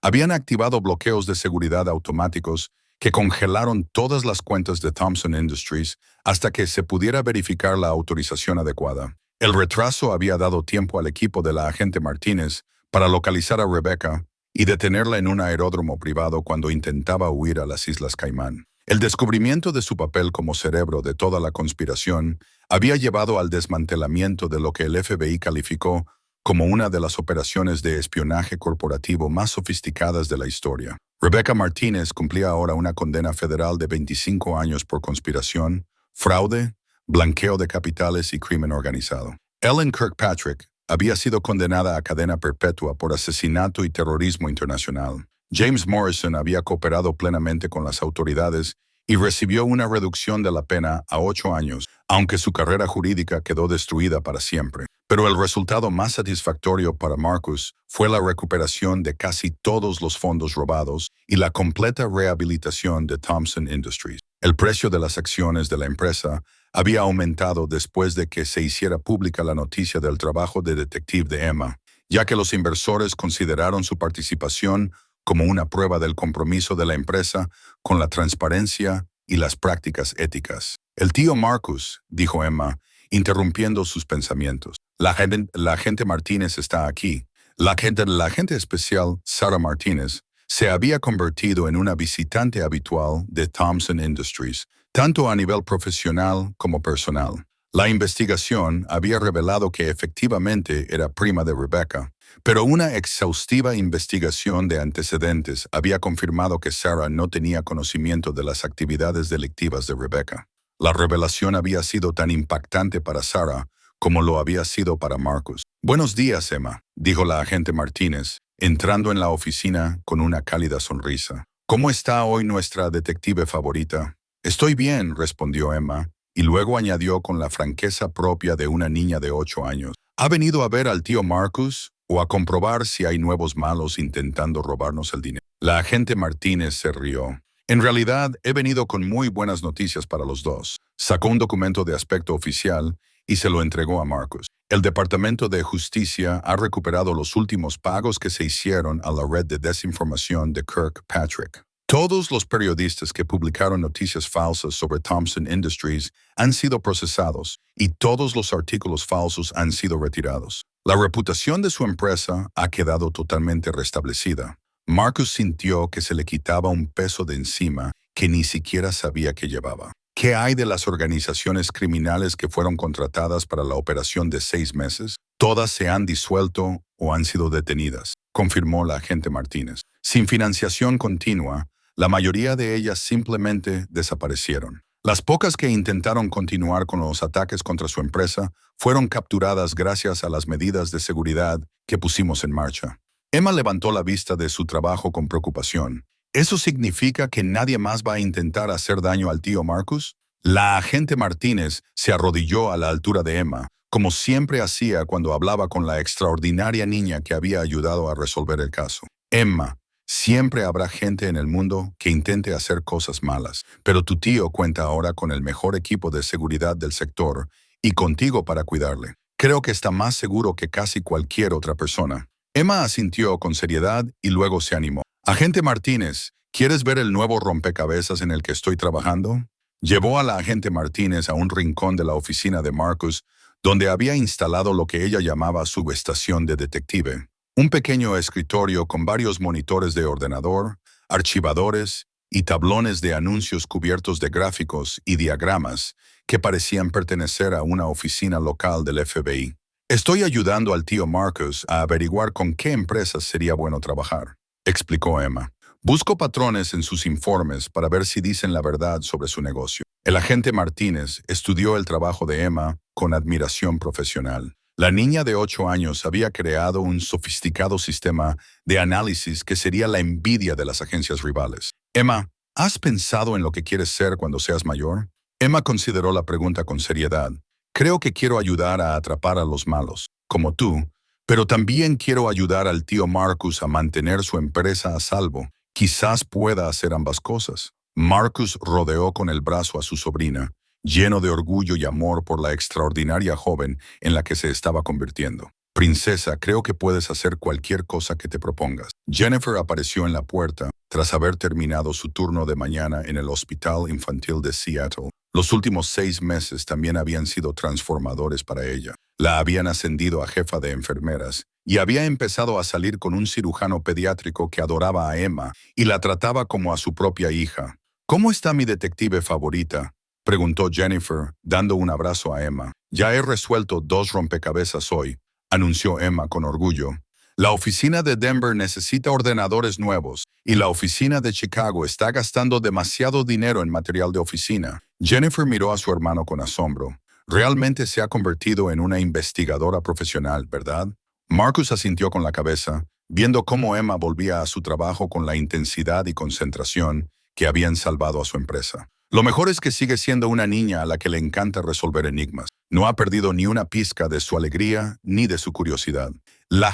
habían activado bloqueos de seguridad automáticos que congelaron todas las cuentas de Thomson Industries hasta que se pudiera verificar la autorización adecuada. El retraso había dado tiempo al equipo de la agente Martínez para localizar a Rebecca y detenerla en un aeródromo privado cuando intentaba huir a las Islas Caimán. El descubrimiento de su papel como cerebro de toda la conspiración había llevado al desmantelamiento de lo que el FBI calificó como una de las operaciones de espionaje corporativo más sofisticadas de la historia. Rebecca Martínez cumplía ahora una condena federal de 25 años por conspiración, fraude, blanqueo de capitales y crimen organizado. Ellen Kirkpatrick había sido condenada a cadena perpetua por asesinato y terrorismo internacional. James Morrison había cooperado plenamente con las autoridades y recibió una reducción de la pena a 8 años, aunque su carrera jurídica quedó destruida para siempre. Pero el resultado más satisfactorio para Marcus fue la recuperación de casi todos los fondos robados y la completa rehabilitación de Thomson Industries. El precio de las acciones de la empresa había aumentado después de que se hiciera pública la noticia del trabajo de detective de Emma, ya que los inversores consideraron su participación como una prueba del compromiso de la empresa con la transparencia y las prácticas éticas. «El tío Marcus», dijo Emma, interrumpiendo sus pensamientos. La agente Martínez está aquí». La agente especial, Sarah Martínez, se había convertido en una visitante habitual de Thomson Industries, tanto a nivel profesional como personal. La investigación había revelado que efectivamente era prima de Rebecca, pero una exhaustiva investigación de antecedentes había confirmado que Sarah no tenía conocimiento de las actividades delictivas de Rebecca. La revelación había sido tan impactante para Sarah como lo había sido para Marcus. «Buenos días, Emma», dijo la agente Martínez, entrando en la oficina con una cálida sonrisa. «¿Cómo está hoy nuestra detective favorita?» «Estoy bien», respondió Emma, y luego añadió con la franqueza propia de una niña de 8 años. ¿Ha venido a ver al tío Marcus o a comprobar si hay nuevos malos intentando robarnos el dinero? La agente Martínez se rió. En realidad, he venido con muy buenas noticias para los dos. Sacó un documento de aspecto oficial y se lo entregó a Marcus. El Departamento de Justicia ha recuperado los últimos pagos que se hicieron a la red de desinformación de Kirkpatrick. Todos los periodistas que publicaron noticias falsas sobre Thompson Industries han sido procesados y todos los artículos falsos han sido retirados. La reputación de su empresa ha quedado totalmente restablecida. Marcus sintió que se le quitaba un peso de encima que ni siquiera sabía que llevaba. ¿Qué hay de las organizaciones criminales que fueron contratadas para la operación de 6 meses? Todas se han disuelto o han sido detenidas, confirmó la agente Martínez. Sin financiación continua, la mayoría de ellas simplemente desaparecieron. Las pocas que intentaron continuar con los ataques contra su empresa fueron capturadas gracias a las medidas de seguridad que pusimos en marcha. Emma levantó la vista de su trabajo con preocupación. ¿Eso significa que nadie más va a intentar hacer daño al tío Marcus? La agente Martínez se arrodilló a la altura de Emma, como siempre hacía cuando hablaba con la extraordinaria niña que había ayudado a resolver el caso. Emma, siempre habrá gente en el mundo que intente hacer cosas malas, pero tu tío cuenta ahora con el mejor equipo de seguridad del sector y contigo para cuidarle. Creo que está más seguro que casi cualquier otra persona. Emma asintió con seriedad y luego se animó. Agente Martínez, ¿quieres ver el nuevo rompecabezas en el que estoy trabajando? Llevó a la agente Martínez a un rincón de la oficina de Marcus, donde había instalado lo que ella llamaba su estación de detective. Un pequeño escritorio con varios monitores de ordenador, archivadores y tablones de anuncios cubiertos de gráficos y diagramas que parecían pertenecer a una oficina local del FBI. Estoy ayudando al tío Marcus a averiguar con qué empresas sería bueno trabajar, explicó Emma. Busco patrones en sus informes para ver si dicen la verdad sobre su negocio. El agente Martínez estudió el trabajo de Emma con admiración profesional. La niña de 8 años había creado un sofisticado sistema de análisis que sería la envidia de las agencias rivales. Emma, ¿has pensado en lo que quieres ser cuando seas mayor? Emma consideró la pregunta con seriedad. Creo que quiero ayudar a atrapar a los malos, como tú, pero también quiero ayudar al tío Marcus a mantener su empresa a salvo. Quizás pueda hacer ambas cosas. Marcus rodeó con el brazo a su sobrina, lleno de orgullo y amor por la extraordinaria joven en la que se estaba convirtiendo. Princesa, creo que puedes hacer cualquier cosa que te propongas. Jennifer apareció en la puerta tras haber terminado su turno de mañana en el Hospital Infantil de Seattle. Los últimos 6 meses también habían sido transformadores para ella. La habían ascendido a jefa de enfermeras y había empezado a salir con un cirujano pediátrico que adoraba a Emma y la trataba como a su propia hija. ¿Cómo está mi detective favorita?, preguntó Jennifer, dando un abrazo a Emma. Ya he resuelto 2 rompecabezas hoy, anunció Emma con orgullo. La oficina de Denver necesita ordenadores nuevos y la oficina de Chicago está gastando demasiado dinero en material de oficina. Jennifer miró a su hermano con asombro. Realmente se ha convertido en una investigadora profesional, ¿verdad? Marcus asintió con la cabeza, viendo cómo Emma volvía a su trabajo con la intensidad y concentración que habían salvado a su empresa. Lo mejor es que sigue siendo una niña a la que le encanta resolver enigmas. No ha perdido ni una pizca de su alegría ni de su curiosidad. La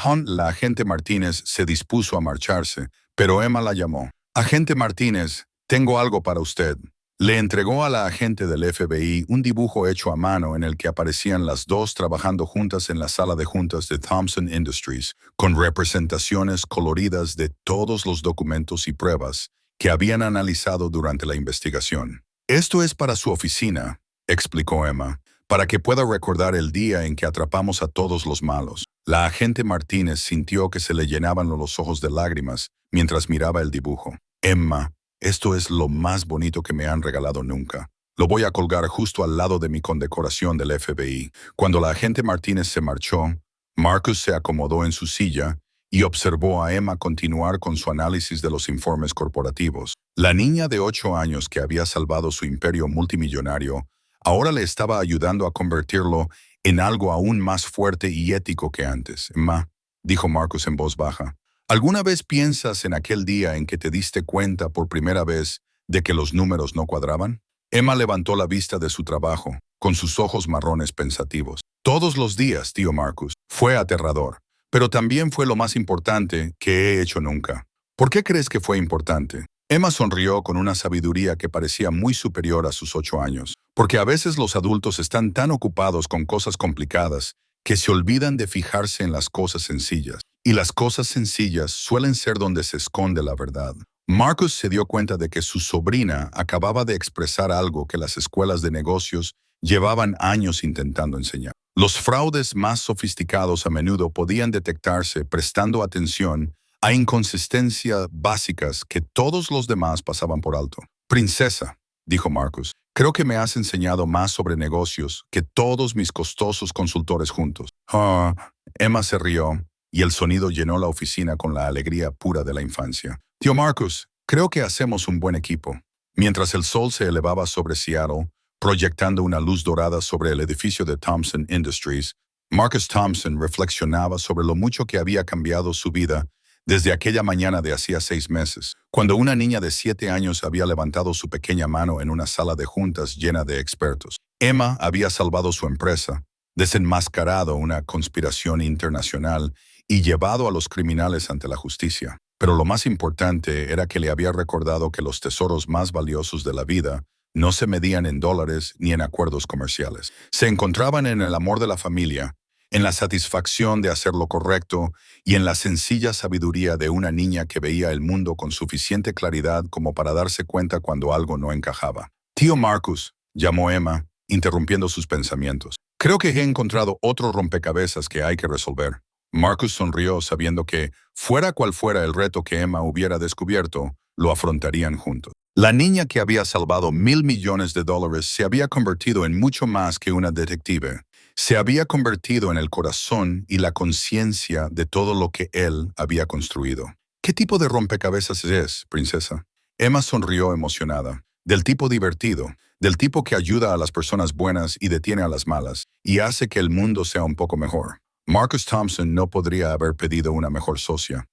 agente Martínez se dispuso a marcharse, pero Emma la llamó. Agente Martínez, tengo algo para usted. Le entregó a la agente del FBI un dibujo hecho a mano en el que aparecían las dos trabajando juntas en la sala de juntas de Thompson Industries, con representaciones coloridas de todos los documentos y pruebas que habían analizado durante la investigación. Esto es para su oficina, explicó Emma, para que pueda recordar el día en que atrapamos a todos los malos. La agente Martínez sintió que se le llenaban los ojos de lágrimas mientras miraba el dibujo. Emma, esto es lo más bonito que me han regalado nunca. Lo voy a colgar justo al lado de mi condecoración del FBI. Cuando la agente Martínez se marchó, Marcus se acomodó en su silla y observó a Emma continuar con su análisis de los informes corporativos. La niña de 8 años que había salvado su imperio multimillonario ahora le estaba ayudando a convertirlo en algo aún más fuerte y ético que antes. Emma, dijo Marcus en voz baja, ¿alguna vez piensas en aquel día en que te diste cuenta por primera vez de que los números no cuadraban? Emma levantó la vista de su trabajo, con sus ojos marrones pensativos. Todos los días, tío Marcus. Fue aterrador, pero también fue lo más importante que he hecho nunca. ¿Por qué crees que fue importante? Emma sonrió con una sabiduría que parecía muy superior a sus 8 años, porque a veces los adultos están tan ocupados con cosas complicadas que se olvidan de fijarse en las cosas sencillas. Y las cosas sencillas suelen ser donde se esconde la verdad. Marcus se dio cuenta de que su sobrina acababa de expresar algo que las escuelas de negocios llevaban años intentando enseñar. Los fraudes más sofisticados a menudo podían detectarse prestando atención a inconsistencias básicas que todos los demás pasaban por alto. Princesa, dijo Marcus, creo que me has enseñado más sobre negocios que todos mis costosos consultores juntos. Emma se rió y el sonido llenó la oficina con la alegría pura de la infancia. Tío Marcus, creo que hacemos un buen equipo. Mientras el sol se elevaba sobre Seattle, proyectando una luz dorada sobre el edificio de Thompson Industries, Marcus Thompson reflexionaba sobre lo mucho que había cambiado su vida desde aquella mañana de hacía 6 meses, cuando una niña de 7 años había levantado su pequeña mano en una sala de juntas llena de expertos. Emma había salvado su empresa, desenmascarado una conspiración internacional y llevado a los criminales ante la justicia. Pero lo más importante era que le había recordado que los tesoros más valiosos de la vida no se medían en dólares ni en acuerdos comerciales. Se encontraban en el amor de la familia, en la satisfacción de hacer lo correcto y en la sencilla sabiduría de una niña que veía el mundo con suficiente claridad como para darse cuenta cuando algo no encajaba. Tío Marcus, llamó Emma, interrumpiendo sus pensamientos. Creo que he encontrado otro rompecabezas que hay que resolver. Marcus sonrió sabiendo que, fuera cual fuera el reto que Emma hubiera descubierto, lo afrontarían juntos. La niña que había salvado $1,000 millones se había convertido en mucho más que una detective. Se había convertido en el corazón y la conciencia de todo lo que él había construido. ¿Qué tipo de rompecabezas es, princesa? Emma sonrió emocionada. Del tipo divertido, del tipo que ayuda a las personas buenas y detiene a las malas, y hace que el mundo sea un poco mejor. Marcus Thompson no podría haber pedido una mejor socia.